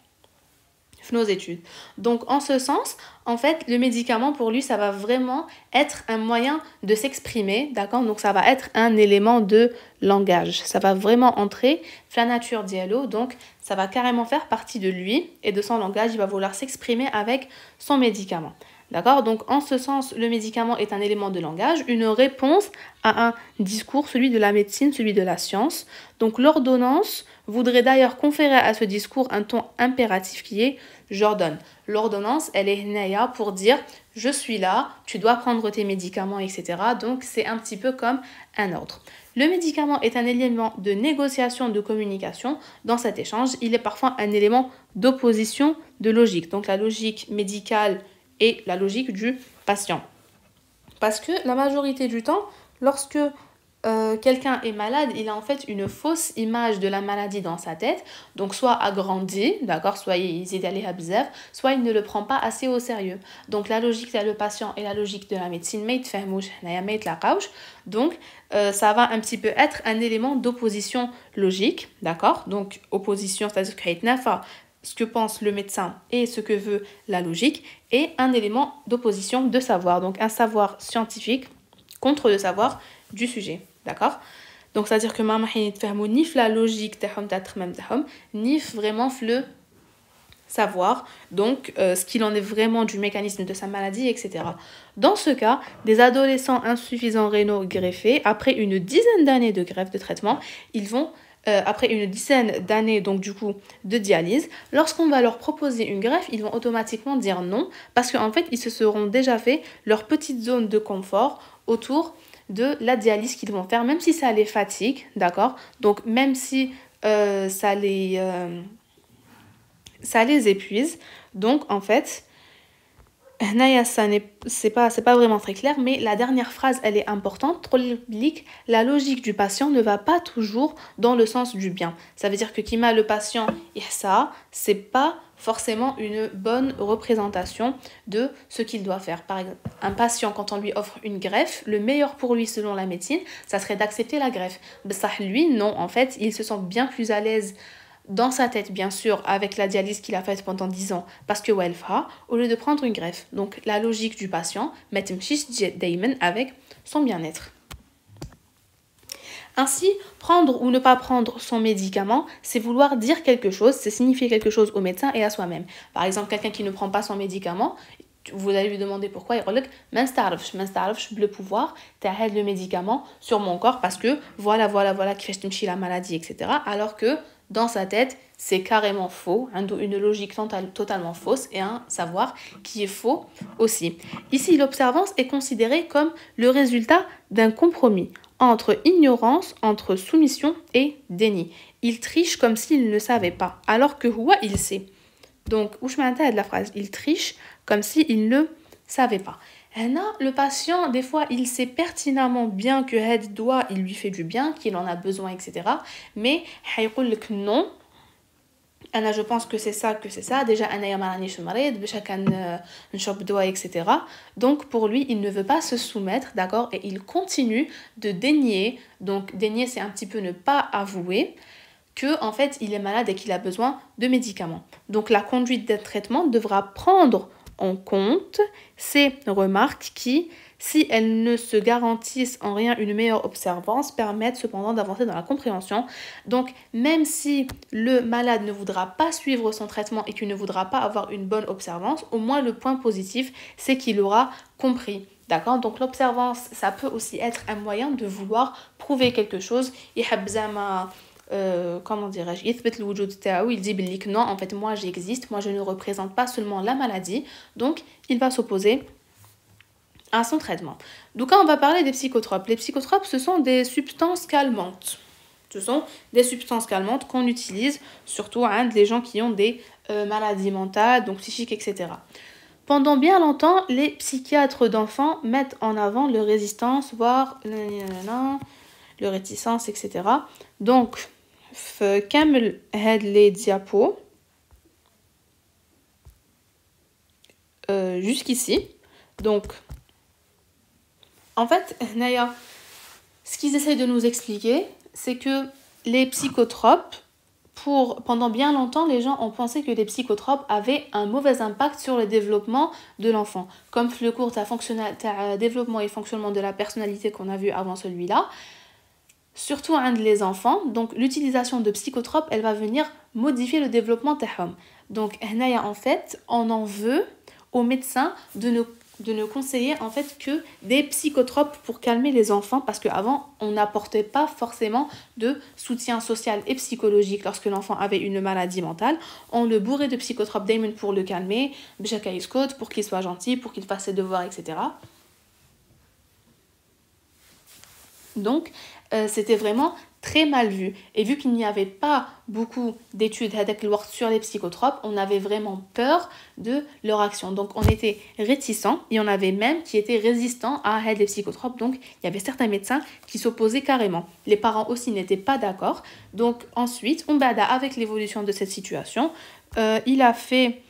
nos études. Donc, en ce sens, en fait, le médicament, pour lui, ça va vraiment être un moyen de s'exprimer, d'accord? Donc, ça va être un élément de langage. Ça va vraiment entrer dans la nature dialogue, donc ça va carrément faire partie de lui et de son langage. Il va vouloir s'exprimer avec son médicament. D'accord? Donc, en ce sens, le médicament est un élément de langage, une réponse à un discours, celui de la médecine, celui de la science. Donc, l'ordonnance voudrait d'ailleurs conférer à ce discours un ton impératif qui est « j'ordonne ». L'ordonnance, elle est naya pour dire « je suis là, tu dois prendre tes médicaments, etc. » Donc, c'est un petit peu comme un ordre. Le médicament est un élément de négociation, de communication. Dans cet échange, il est parfois un élément d'opposition de logique. Donc, la logique médicale et la logique du patient. Parce que la majorité du temps, lorsque quelqu'un est malade, il a en fait une fausse image de la maladie dans sa tête, donc soit agrandi, d'accord, soit soit il ne le prend pas assez au sérieux. Donc la logique de le patient et la logique de la médecine, donc ça va un petit peu être un élément d'opposition logique, d'accord, donc opposition, c'est-à-dire qu'il y a ce que pense le médecin et ce que veut la logique, et un élément d'opposition de savoir, donc un savoir scientifique contre le savoir du sujet, d'accord. Donc c'est à dire que ma ni la logique ni vraiment le savoir, donc ce qu'il en est vraiment du mécanisme de sa maladie, etc. Dans ce cas, des adolescents insuffisants rénaux greffés, après une dizaine d'années de greffe de traitement, ils vont après une dizaine d'années donc du coup de dialyse, lorsqu'on va leur proposer une greffe, ils vont automatiquement dire non parce qu'en fait ils se seront déjà fait leur petite zone de confort autour de la dialyse qu'ils vont faire, même si ça les fatigue, d'accord, donc même si ça les épuise. Donc en fait c'est pas vraiment très clair, mais la dernière phrase elle est importante. La logique du patient ne va pas toujours dans le sens du bien. Ça veut dire que Kima, le patient, ça, c'est pas forcément une bonne représentation de ce qu'il doit faire. Par exemple, un patient, quand on lui offre une greffe, le meilleur pour lui selon la médecine, ça serait d'accepter la greffe. Ça, lui, non, en fait, il se sent bien plus à l'aise dans sa tête, bien sûr, avec la dialyse qu'il a faite pendant 10 ans, parce que Welfa, au lieu de prendre une greffe. Donc, la logique du patient, avec son bien-être. Ainsi, prendre ou ne pas prendre son médicament, c'est vouloir dire quelque chose, c'est signifier quelque chose au médecin et à soi-même. Par exemple, quelqu'un qui ne prend pas son médicament, vous allez lui demander pourquoi, il va dire le pouvoir, t'arrêtes le médicament sur mon corps parce que voilà, qui fait la maladie, etc. Alors que dans sa tête, c'est carrément faux, une logique totalement fausse et un savoir qui est faux aussi. Ici, l'observance est considérée comme le résultat d'un compromis entre ignorance, entre soumission et déni. Il triche comme s'il ne savait pas, alors que Huwa, il sait. Donc, où je m'intéresse de la phrase, il triche comme s'il ne savait pas. Le patient, des fois, il sait pertinemment bien que Head doit, il lui fait du bien, qu'il en a besoin, etc. Mais, non. Je pense que c'est ça. Déjà, etc. Donc, pour lui, il ne veut pas se soumettre, d'accord. Et il continue de dénier. Donc, dénier, c'est un petit peu ne pas avouer que en fait, il est malade et qu'il a besoin de médicaments. Donc, la conduite d'un traitement devra prendre en compte ces remarques qui, si elles ne se garantissent en rien une meilleure observance, permettent cependant d'avancer dans la compréhension. Donc, même si le malade ne voudra pas suivre son traitement et qu'il ne voudra pas avoir une bonne observance, au moins le point positif, c'est qu'il aura compris. D'accord? Donc, l'observance, ça peut aussi être un moyen de vouloir prouver quelque chose. Comment dirais-je, il dit que non, en fait moi j'existe, moi je ne représente pas seulement la maladie, donc il va s'opposer à son traitement. Donc on va parler des psychotropes. Les psychotropes, ce sont des substances calmantes. Ce sont des substances calmantes qu'on utilise surtout les gens qui ont des maladies mentales, donc psychiques, etc. Pendant bien longtemps, les psychiatres d'enfants mettent en avant leur résistance, voire leur réticence, etc. Donc كامل هاد les diapos jusqu'ici. Donc en fait ce qu'ils essayent de nous expliquer, c'est que les psychotropes, pendant bien longtemps, les gens ont pensé que les psychotropes avaient un mauvais impact sur le développement de l'enfant. Comme le cours développement et fonctionnement de la personnalité qu'on a vu avant celui-là, surtout les enfants, donc l'utilisation de psychotropes, elle va venir modifier le développement tahom. Donc en fait, on en veut aux médecins de ne de ne conseiller en fait que des psychotropes pour calmer les enfants parce qu'avant on n'apportait pas forcément de soutien social et psychologique lorsque l'enfant avait une maladie mentale. On le bourrait de psychotropes daimon pour le calmer, pour qu'il soit gentil, pour qu'il fasse ses devoirs, etc. Donc c'était vraiment très mal vu. Et vu qu'il n'y avait pas beaucoup d'études sur les psychotropes, on avait vraiment peur de leur action. Donc on était réticents, il y en avait même qui étaient résistants à les psychotropes. Donc il y avait certains médecins qui s'opposaient carrément. Les parents aussi n'étaient pas d'accord. Donc ensuite, on bada avec l'évolution de cette situation. Il a fait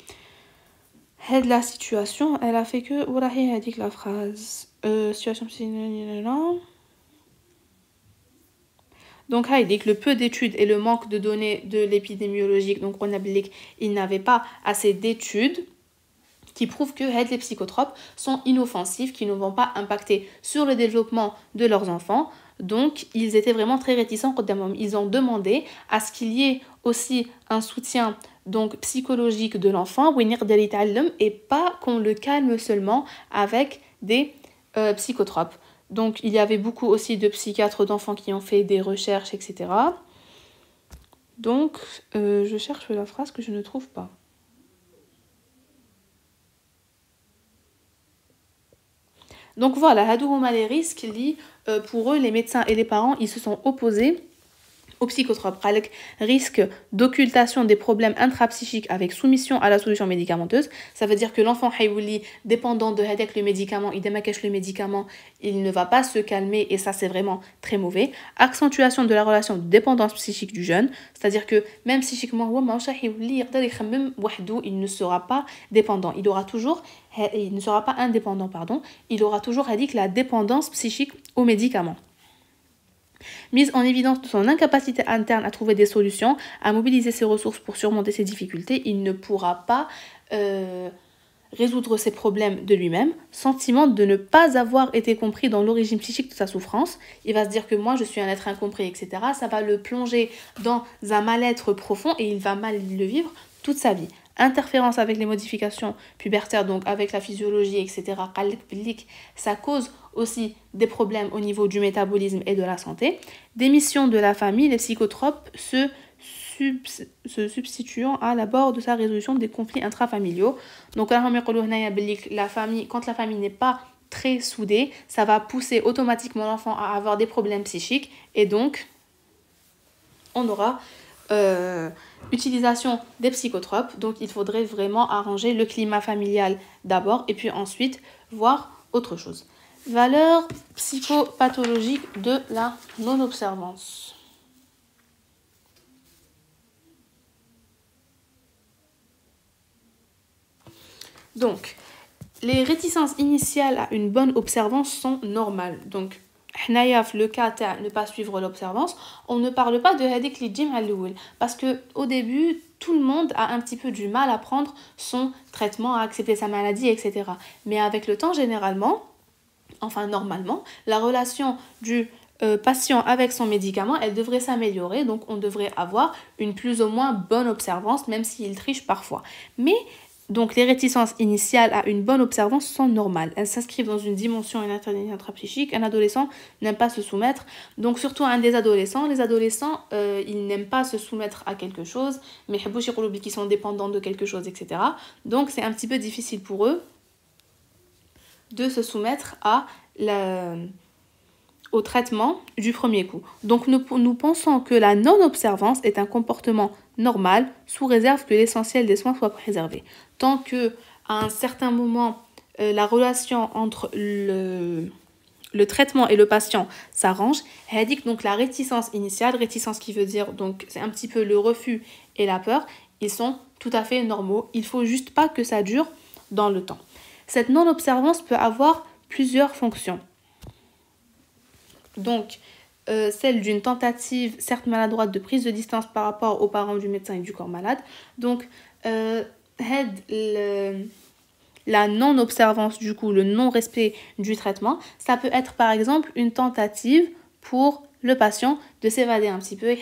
la situation, elle a fait que Oulahi a dit que la phrase situation donc, le peu d'études et le manque de données de l'épidémiologique, donc on a dit qu'il n'avait pas assez d'études qui prouvent que les psychotropes sont inoffensifs, qui ne vont pas impacter sur le développement de leurs enfants. Donc, ils étaient vraiment très réticents. Ils ont demandé à ce qu'il y ait aussi un soutien donc, psychologique de l'enfant, et pas qu'on le calme seulement avec des psychotropes. Donc, il y avait beaucoup aussi de psychiatres d'enfants qui ont fait des recherches, etc. Donc, je cherche la phrase que je ne trouve pas. Donc voilà, les risques, pour eux, les médecins et les parents, ils se sont opposés aux psychotropes. Risque d'occultation des problèmes intrapsychiques avec soumission à la solution médicamenteuse. Ça veut dire que l'enfant dépendant de le médicament, il démaquèche le médicament, il ne va pas se calmer et ça c'est vraiment très mauvais. Accentuation de la relation de dépendance psychique du jeune, c'est-à-dire que même psychiquement, il ne sera pas dépendant, il ne sera pas indépendant, pardon, il aura toujours la dépendance psychique aux médicaments. Mise en évidence de son incapacité interne à trouver des solutions, à mobiliser ses ressources pour surmonter ses difficultés, il ne pourra pas résoudre ses problèmes de lui-même. Sentiment de ne pas avoir été compris dans l'origine psychique de sa souffrance. Il va se dire que moi je suis un être incompris, etc. Ça va le plonger dans un mal-être profond et il va mal le vivre toute sa vie. Interférence avec les modifications pubertaires, donc avec la physiologie, etc. Ça cause aussi des problèmes au niveau du métabolisme et de la santé. Démission de la famille, les psychotropes se substituant à l'abord de sa résolution des conflits intrafamiliaux. Donc, la famille, quand la famille n'est pas très soudée, ça va pousser automatiquement l'enfant à avoir des problèmes psychiques et donc on aura utilisation des psychotropes. Donc il faudrait vraiment arranger le climat familial d'abord et puis ensuite voir autre chose. Valeur psychopathologique de la non-observance. Donc, les réticences initiales à une bonne observance sont normales. Donc, le cas de ne pas suivre l'observance, on ne parle pas de hadik li jim al-lul parce que au début tout le monde a un petit peu du mal à prendre son traitement, à accepter sa maladie, etc. Mais avec le temps, généralement, enfin normalement, la relation du patient avec son médicament, elle devrait s'améliorer, donc on devrait avoir une plus ou moins bonne observance, même s'il triche parfois. Mais donc les réticences initiales à une bonne observance sont normales. Elles s'inscrivent dans une dimension intrapsychique. Un adolescent n'aime pas se soumettre. Donc surtout un des adolescents. Les adolescents, ils n'aiment pas se soumettre à quelque chose, mais qui sont dépendants de quelque chose, etc. Donc c'est un petit peu difficile pour eux de se soumettre au traitement du premier coup. Donc nous pensons que la non-observance est un comportement normal sous réserve que l'essentiel des soins soit préservé. Tant que à un certain moment la relation entre le traitement et le patient s'arrange, donc la réticence initiale, réticence qui veut dire donc c'est un petit peu le refus et la peur, ils sont tout à fait normaux. Il faut juste pas que ça dure dans le temps. Cette non-observance peut avoir plusieurs fonctions. Donc, celle d'une tentative, certes maladroite, de prise de distance par rapport aux parents du médecin et du corps malade. Donc, la non-observance, du coup, le non-respect du traitement, ça peut être par exemple une tentative pour le patient de s'évader un petit peu.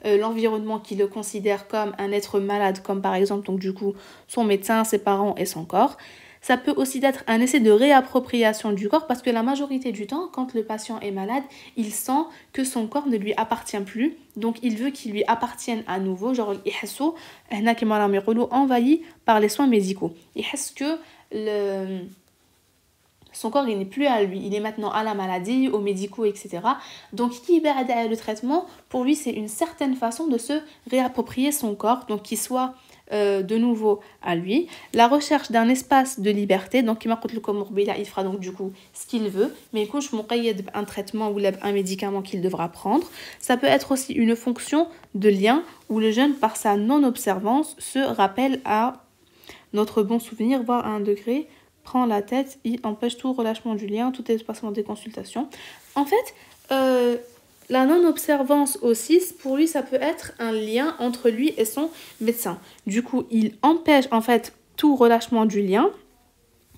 L'environnement qui le considère comme un être malade, comme par exemple donc du coup son médecin, ses parents et son corps. Ça peut aussi être un essai de réappropriation du corps parce que la majorité du temps, quand le patient est malade, il sent que son corps ne lui appartient plus. Donc, il veut qu'il lui appartienne à nouveau. Genre, il est envahi par les soins médicaux. Il est que son corps il n'est plus à lui, il est maintenant à la maladie, aux médicaux, etc. Donc, qui perd le traitement, pour lui, c'est une certaine façon de se réapproprier son corps, donc qu'il soit de nouveau à lui. La recherche d'un espace de liberté, donc il fera donc du coup ce qu'il veut, mais quand je un traitement ou un médicament qu'il devra prendre. Ça peut être aussi une fonction de lien où le jeune, par sa non-observance, se rappelle à notre bon souvenir, voire à un degré, prend la tête, il empêche tout relâchement du lien, tout espacement des consultations. En fait, la non-observance aussi, pour lui, ça peut être un lien entre lui et son médecin. Du coup, il empêche en fait tout relâchement du lien,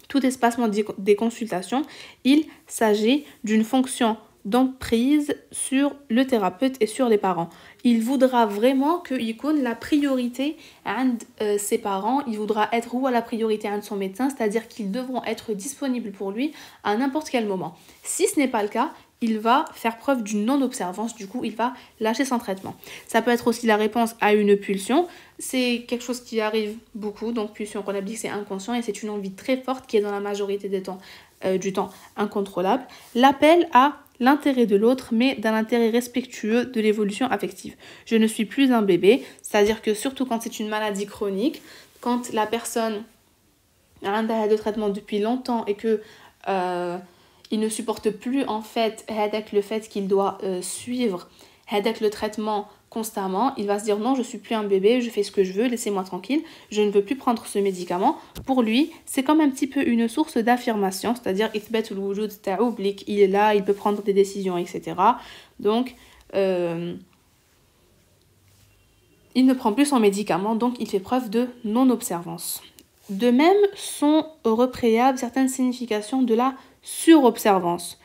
tout espacement des consultations. Il s'agit d'une fonction d'emprise sur le thérapeute et sur les parents. Il voudra vraiment que icône la priorité de ses parents, il voudra être ou à la priorité de son médecin, c'est-à-dire qu'ils devront être disponibles pour lui à n'importe quel moment. Si ce n'est pas le cas, il va faire preuve d'une non-observance, du coup il va lâcher son traitement. Ça peut être aussi la réponse à une pulsion, c'est quelque chose qui arrive beaucoup, donc pulsion qu'on a dit que c'est inconscient et c'est une envie très forte qui est dans la majorité du temps incontrôlable. L'appel à l'intérêt de l'autre, mais d'un intérêt respectueux de l'évolution affective. Je ne suis plus un bébé, c'est-à-dire que surtout quand c'est une maladie chronique, quand la personne a un arrêt de traitement depuis longtemps et que il ne supporte plus en fait le fait qu'il doit suivre le traitement constamment, il va se dire non, je suis plus un bébé, je fais ce que je veux, laissez-moi tranquille, je ne veux plus prendre ce médicament. Pour lui, c'est comme un petit peu une source d'affirmation, c'est-à-dire il est là, il peut prendre des décisions, etc. Donc, il ne prend plus son médicament, donc il fait preuve de non-observance. De même, sont repréables certaines significations de la surobservance.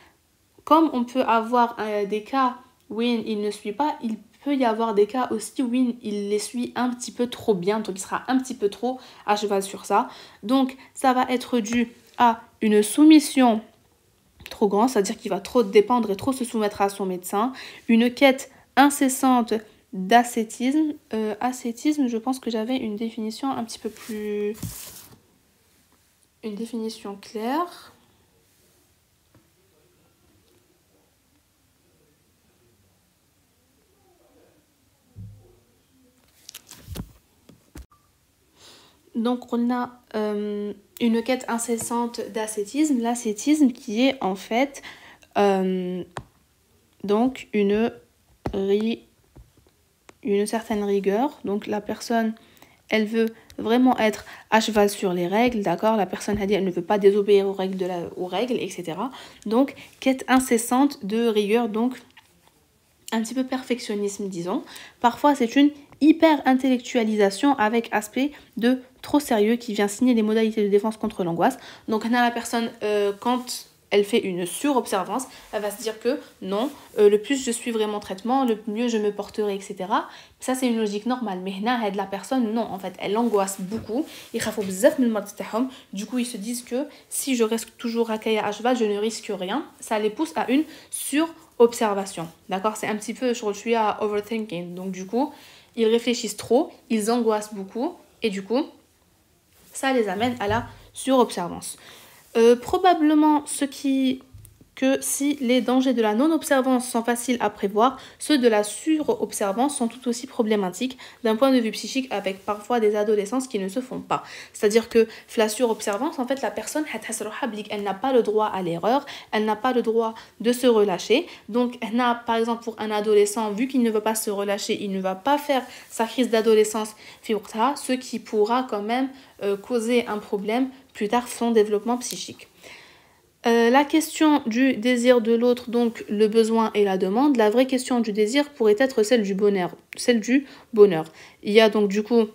Comme on peut avoir des cas où il ne suit pas, il peut y avoir des cas aussi où il les suit un petit peu trop bien, donc il sera un petit peu trop à cheval sur ça. Donc ça va être dû à une soumission trop grande, c'est-à-dire qu'il va trop dépendre et trop se soumettre à son médecin, une quête incessante d'ascétisme. Ascétisme, je pense que j'avais une définition un petit peu plus... une définition claire. Donc on a une quête incessante d'ascétisme, l'ascétisme qui est en fait donc une certaine rigueur. Donc la personne, elle veut vraiment être à cheval sur les règles, d'accord? La personne elle ne veut pas désobéir aux règles, etc. Donc quête incessante de rigueur, donc un petit peu perfectionnisme, disons. Parfois c'est une hyper-intellectualisation avec aspect de trop sérieux qui vient signer les modalités de défense contre l'angoisse. Donc on a la personne, quand elle fait une surobservance, elle va se dire que non, le plus je suivrai mon traitement, le mieux je me porterai, etc. Ça c'est une logique normale, mais la personne, non, en fait, elle angoisse beaucoup. Du coup, ils se disent que si je reste toujours à cheval, je ne risque rien. Ça les pousse à une surobservation, d'accord? C'est un petit peu, je suis à overthinking, donc du coup, ils réfléchissent trop, ils angoissent beaucoup, et du coup, ça les amène à la surobservance. Probablement que si les dangers de la non-observance sont faciles à prévoir, ceux de la sur-observance sont tout aussi problématiques d'un point de vue psychique, avec parfois des adolescences qui ne se font pas. C'est-à-dire que la sur-observance, en fait, la personne, elle n'a pas le droit à l'erreur, elle n'a pas le droit de se relâcher. Donc, par exemple, pour un adolescent, vu qu'il ne veut pas se relâcher, il ne va pas faire sa crise d'adolescence, ce qui pourra quand même causer un problème plus tard, son développement psychique. La question du désir de l'autre, donc le besoin et la demande, la vraie question du désir pourrait être celle du bonheur. Il y a donc du coup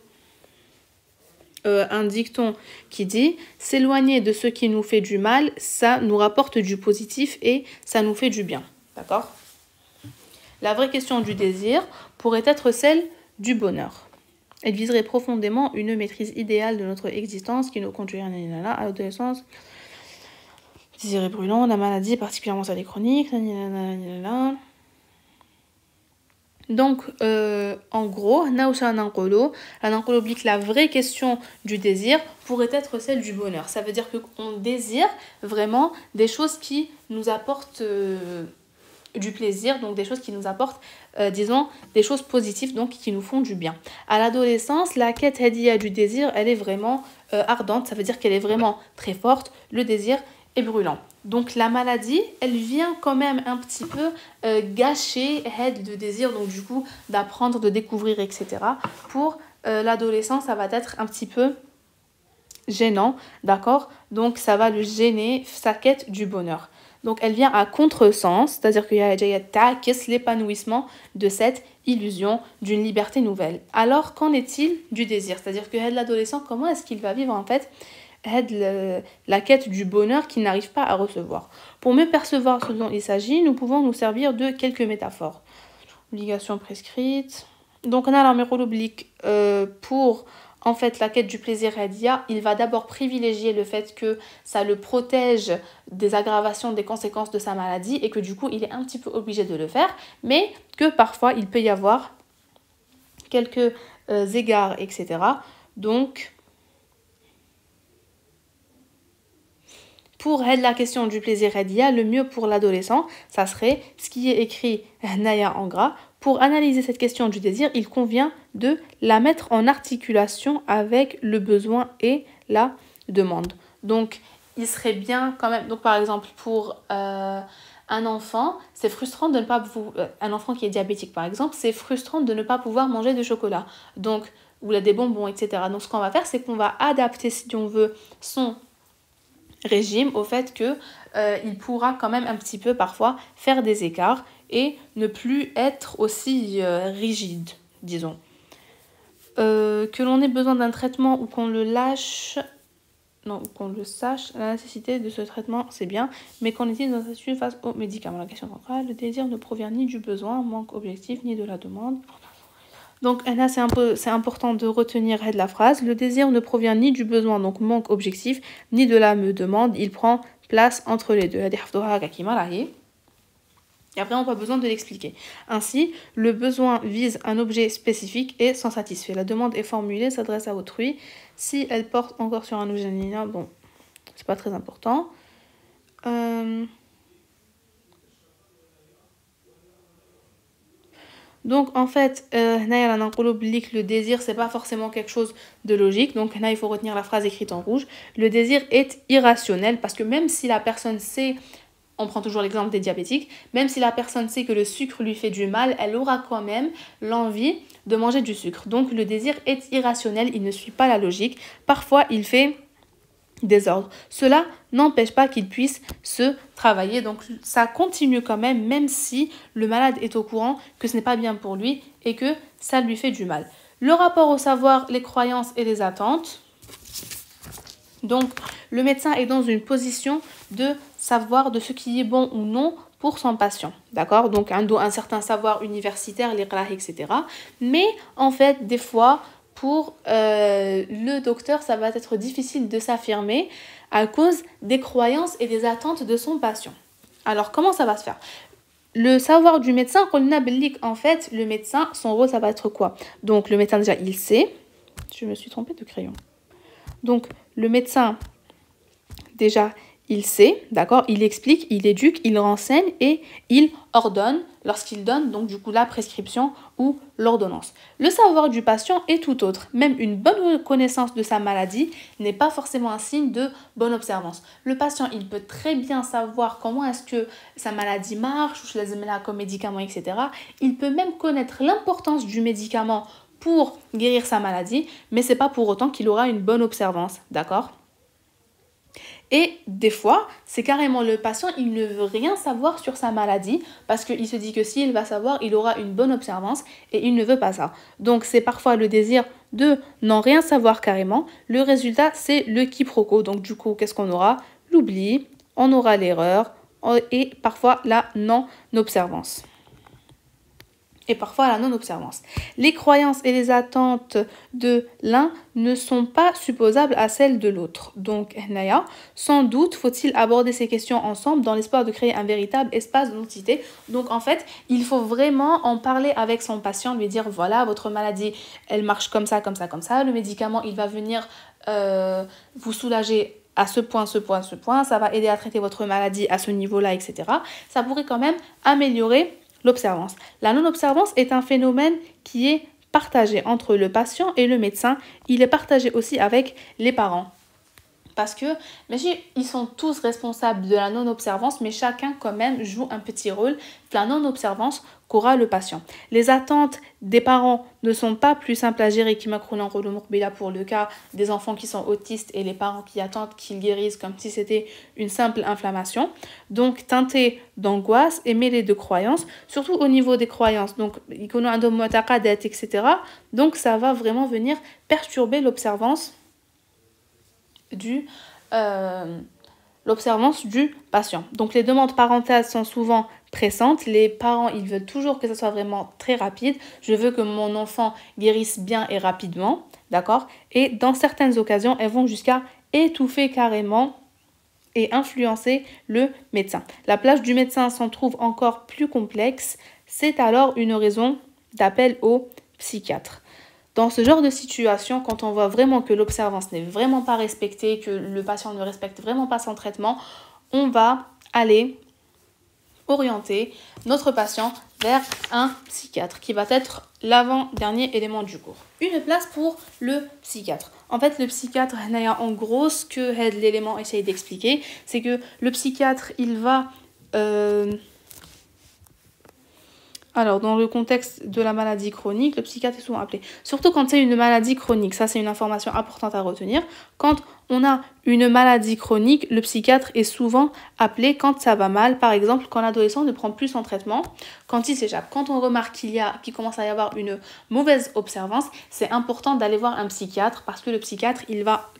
un dicton qui dit « S'éloigner de ce qui nous fait du mal, ça nous rapporte du positif et ça nous fait du bien. » D'accord? La vraie question du désir pourrait être celle du bonheur. Elle viserait profondément une maîtrise idéale de notre existence qui nous conduirait à l'adolescence. Désir brûlant, la maladie, particulièrement celle chronique. Donc, en gros, la vraie question du désir pourrait être celle du bonheur. Ça veut dire qu'on désire vraiment des choses qui nous apportent du plaisir, donc des choses qui nous apportent, disons, des choses positives, donc qui nous font du bien. À l'adolescence, la quête hadia du désir, elle est vraiment ardente, ça veut dire qu'elle est vraiment très forte, le désir est brûlant. Donc la maladie, elle vient quand même un petit peu gâcher le désir, donc du coup d'apprendre, de découvrir, etc. Pour l'adolescent, ça va être un petit peu gênant, d'accord? Donc ça va le gêner, sa quête du bonheur. Donc elle vient à contresens, c'est-à-dire qu'il y a l'épanouissement de cette illusion d'une liberté nouvelle. Alors qu'en est-il du désir? C'est-à-dire que l'adolescent, comment est-ce qu'il va vivre en fait la quête du bonheur qu'il n'arrive pas à recevoir? Pour mieux percevoir ce dont il s'agit, nous pouvons nous servir de quelques métaphores. Obligation prescrite. Donc on a la oblique pour en fait la quête du plaisir radia. Il va d'abord privilégier le fait que ça le protège des aggravations, des conséquences de sa maladie et que du coup il est un petit peu obligé de le faire, mais que parfois il peut y avoir quelques égards, etc. Donc pour la question du plaisir radia, le mieux pour l'adolescent, ça serait ce qui est écrit Naya en gras. Pour analyser cette question du désir, il convient de la mettre en articulation avec le besoin et la demande. Donc, il serait bien quand même... Donc, par exemple, pour un enfant, c'est frustrant de ne pas... un enfant qui est diabétique, par exemple, c'est frustrant de ne pas pouvoir manger de chocolat. Donc, ou des bonbons, etc. Donc, ce qu'on va faire, c'est qu'on va adapter, si on veut, son régime au fait que il pourra quand même un petit peu parfois faire des écarts et ne plus être aussi rigide, disons. Que l'on ait besoin d'un traitement ou qu'on le lâche, non, ou qu'on le sache, la nécessité de ce traitement, c'est bien, mais qu'en est-il dans cette attitude face aux médicaments? La question centrale, le désir ne provient ni du besoin, manque objectif, ni de la demande. Donc là, c'est important de retenir la phrase. Le désir ne provient ni du besoin, donc manque objectif, ni de la demande. Il prend place entre les deux. Et après, on n'a pas besoin de l'expliquer. Ainsi, le besoin vise un objet spécifique et s'en satisfait. La demande est formulée, s'adresse à autrui. Si elle porte encore sur un objet, bon, c'est pas très important. Donc en fait, le désir, c'est pas forcément quelque chose de logique. Donc là, il faut retenir la phrase écrite en rouge. Le désir est irrationnel parce que même si la personne sait, on prend toujours l'exemple des diabétiques, même si la personne sait que le sucre lui fait du mal, elle aura quand même l'envie de manger du sucre. Donc le désir est irrationnel, il ne suit pas la logique. Parfois, il fait désordre. Cela n'empêche pas qu'il puisse se travailler. Donc ça continue quand même, même si le malade est au courant que ce n'est pas bien pour lui et que ça lui fait du mal. Le rapport au savoir, les croyances et les attentes. Donc le médecin est dans une position de savoir de ce qui est bon ou non pour son patient. D'accord? Donc un certain savoir universitaire, l'Iqra, etc. Mais en fait, des fois, pour le docteur, ça va être difficile de s'affirmer à cause des croyances et des attentes de son patient. Alors, comment ça va se faire? Le savoir du médecin, en fait, le médecin, son rôle, ça va être quoi? Donc, le médecin, déjà, il sait. Je me suis trompée de crayon. Donc, le médecin, déjà, il sait, d'accord? Il explique, il éduque, il renseigne et il ordonne lorsqu'il donne, donc du coup, la prescription ou l'ordonnance. Le savoir du patient est tout autre. Même une bonne connaissance de sa maladie n'est pas forcément un signe de bonne observance. Le patient, il peut très bien savoir comment est-ce que sa maladie marche, ou je les mets là comme médicament, etc. Il peut même connaître l'importance du médicament pour guérir sa maladie, mais c'est pas pour autant qu'il aura une bonne observance, d'accord? Et des fois, c'est carrément le patient, il ne veut rien savoir sur sa maladie parce qu'il se dit que s'il va savoir, il aura une bonne observance et il ne veut pas ça. Donc c'est parfois le désir de n'en rien savoir carrément. Le résultat, c'est le quiproquo. Donc du coup, qu'est-ce qu'on aura? L'oubli, on aura l'erreur et parfois la non-observance. et parfois la non-observance. Les croyances et les attentes de l'un ne sont pas supposables à celles de l'autre. Donc, sans doute faut-il aborder ces questions ensemble dans l'espoir de créer un véritable espace d'identité. Donc, en fait, il faut vraiment en parler avec son patient, lui dire, voilà, votre maladie, elle marche comme ça, comme ça, comme ça. Le médicament, il va venir vous soulager à ce point, ce point, ce point. Ça va aider à traiter votre maladie à ce niveau-là, etc. Ça pourrait quand même améliorer l'observance. La non-observance est un phénomène qui est partagé entre le patient et le médecin. Il est partagé aussi avec les parents. Parce que, ils sont tous responsables de la non-observance, mais chacun quand même joue un petit rôle de la non-observance qu'aura le patient. Les attentes des parents ne sont pas plus simples à gérer pour le cas des enfants qui sont autistes et les parents qui attendent qu'ils guérissent comme si c'était une simple inflammation. Donc, teinté d'angoisse et mêlé de croyances, surtout au niveau des croyances. Donc, etc. Donc, ça va vraiment venir perturber l'observance du patient. Donc les demandes parentales sont souvent pressantes. Les parents, ils veulent toujours que ça soit vraiment très rapide. Je veux que mon enfant guérisse bien et rapidement, d'accord? Et dans certaines occasions, elles vont jusqu'à étouffer carrément et influencer le médecin. La place du médecin s'en trouve encore plus complexe. C'est alors une raison d'appel au psychiatre. Dans ce genre de situation, quand on voit vraiment que l'observance n'est vraiment pas respectée, que le patient ne respecte vraiment pas son traitement, on va aller orienter notre patient vers un psychiatre qui va être l'avant-dernier élément du cours. Une place pour le psychiatre. En fait, le psychiatre, en gros, ce que l'élément essaye d'expliquer, c'est que le psychiatre, il va... Alors, dans le contexte de la maladie chronique, le psychiatre est souvent appelé. Surtout quand c'est une maladie chronique. Ça, c'est une information importante à retenir. Quand on a une maladie chronique, le psychiatre est souvent appelé quand ça va mal. Par exemple, quand l'adolescent ne prend plus son traitement, quand il s'échappe. Quand on remarque qu'il commence à y avoir une mauvaise observance, c'est important d'aller voir un psychiatre parce que le psychiatre, il va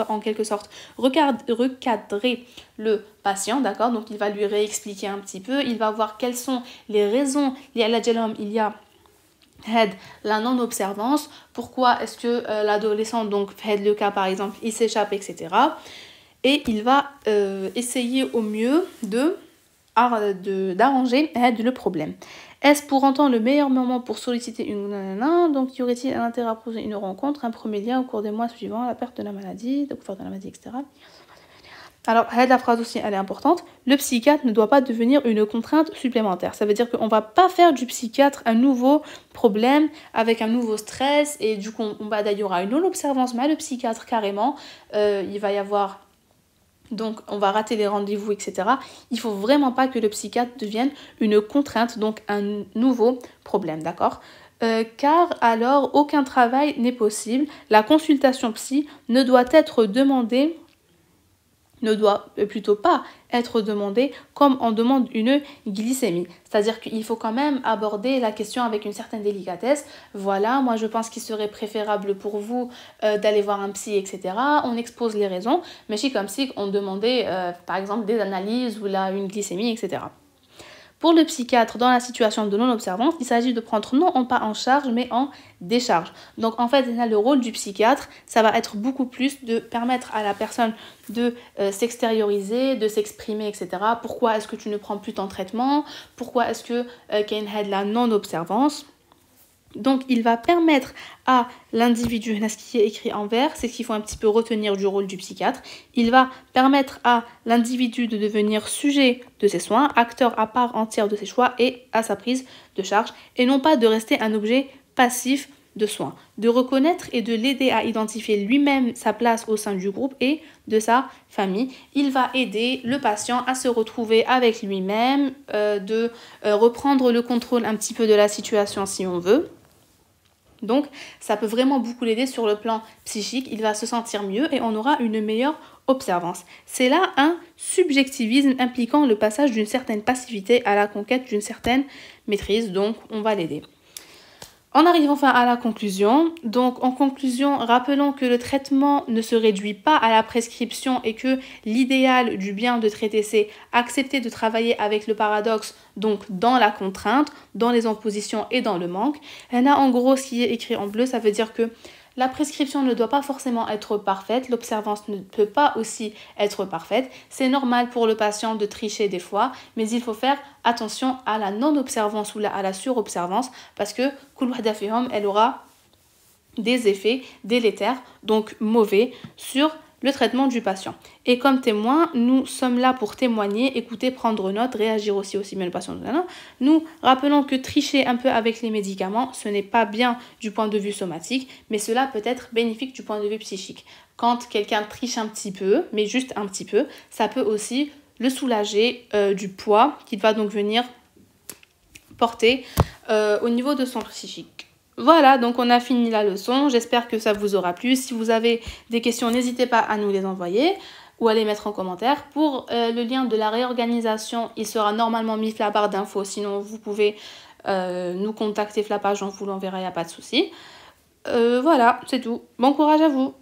en quelque sorte recadrer le patient, d'accord? Donc, il va lui réexpliquer un petit peu. Il va voir quelles sont les raisons liées à il y a la non-observance, pourquoi est-ce que l'adolescent, donc le cas par exemple, il s'échappe, etc. Et il va essayer au mieux d'arranger le problème. Est-ce pour autant le meilleur moment pour solliciter donc y aurait-il un intérêt à proposer une rencontre, un premier lien au cours des mois suivants, la perte de la maladie, etc. Alors, la phrase aussi, elle est importante. Le psychiatre ne doit pas devenir une contrainte supplémentaire. Ça veut dire qu'on ne va pas faire du psychiatre un nouveau problème avec un nouveau stress. Et du coup, il y aura une non-observance, mais le psychiatre, carrément, il va y avoir... Donc, on va rater les rendez-vous, etc. Il ne faut vraiment pas que le psychiatre devienne une contrainte, donc un nouveau problème, d'accord ? Car alors, aucun travail n'est possible. La consultation psy ne doit plutôt pas être demandé comme on demande une glycémie. C'est-à-dire qu'il faut quand même aborder la question avec une certaine délicatesse. Voilà, moi je pense qu'il serait préférable pour vous d'aller voir un psy, etc. On expose les raisons, mais c'est comme si on demandait par exemple des analyses ou une glycémie, etc. Pour le psychiatre, dans la situation de non-observance, il s'agit de prendre non pas en charge, mais en décharge. Donc en fait, le rôle du psychiatre, ça va être beaucoup plus de permettre à la personne de s'extérioriser, de s'exprimer, etc. Pourquoi est-ce que tu ne prends plus ton traitement? Pourquoi est-ce que qu'il y a de la non-observance? Donc, il va permettre à l'individu, ce qui est écrit en vert, c'est ce qu'il faut un petit peu retenir du rôle du psychiatre. Il va permettre à l'individu de devenir sujet de ses soins, acteur à part entière de ses choix et à sa prise de charge, et non pas de rester un objet passif de soins, de reconnaître et de l'aider à identifier lui-même sa place au sein du groupe et de sa famille. Il va aider le patient à se retrouver avec lui-même, de reprendre le contrôle un petit peu de la situation si on veut. Donc, ça peut vraiment beaucoup l'aider sur le plan psychique. Il va se sentir mieux et on aura une meilleure observance. C'est là un subjectivisme impliquant le passage d'une certaine passivité à la conquête d'une certaine maîtrise. Donc, on va l'aider. On arrive enfin à la conclusion. Donc en conclusion, rappelons que le traitement ne se réduit pas à la prescription et que l'idéal du bien de traiter, c'est accepter de travailler avec le paradoxe, donc dans la contrainte, dans les impositions et dans le manque. Et là, en gros, ce qui est écrit en bleu, ça veut dire que la prescription ne doit pas forcément être parfaite, l'observance ne peut pas aussi être parfaite. C'est normal pour le patient de tricher des fois, mais il faut faire attention à la non-observance ou à la surobservance parce que elle aura des effets délétères, donc mauvais, sur le traitement du patient. Et comme témoin, nous sommes là pour témoigner, écouter, prendre note, réagir aussi bien le patient. Nous rappelons que tricher un peu avec les médicaments, ce n'est pas bien du point de vue somatique, mais cela peut être bénéfique du point de vue psychique. Quand quelqu'un triche un petit peu, mais juste un petit peu, ça peut aussi le soulager du poids qu'il va donc venir porter au niveau de son psychique. Voilà, donc on a fini la leçon. J'espère que ça vous aura plu. Si vous avez des questions, n'hésitez pas à nous les envoyer ou à les mettre en commentaire. Pour le lien de la réorganisation, il sera normalement mis la barre d'infos. Sinon, vous pouvez nous contacter la page, on vous l'enverra, il n'y a pas de souci. Voilà, c'est tout. Bon courage à vous.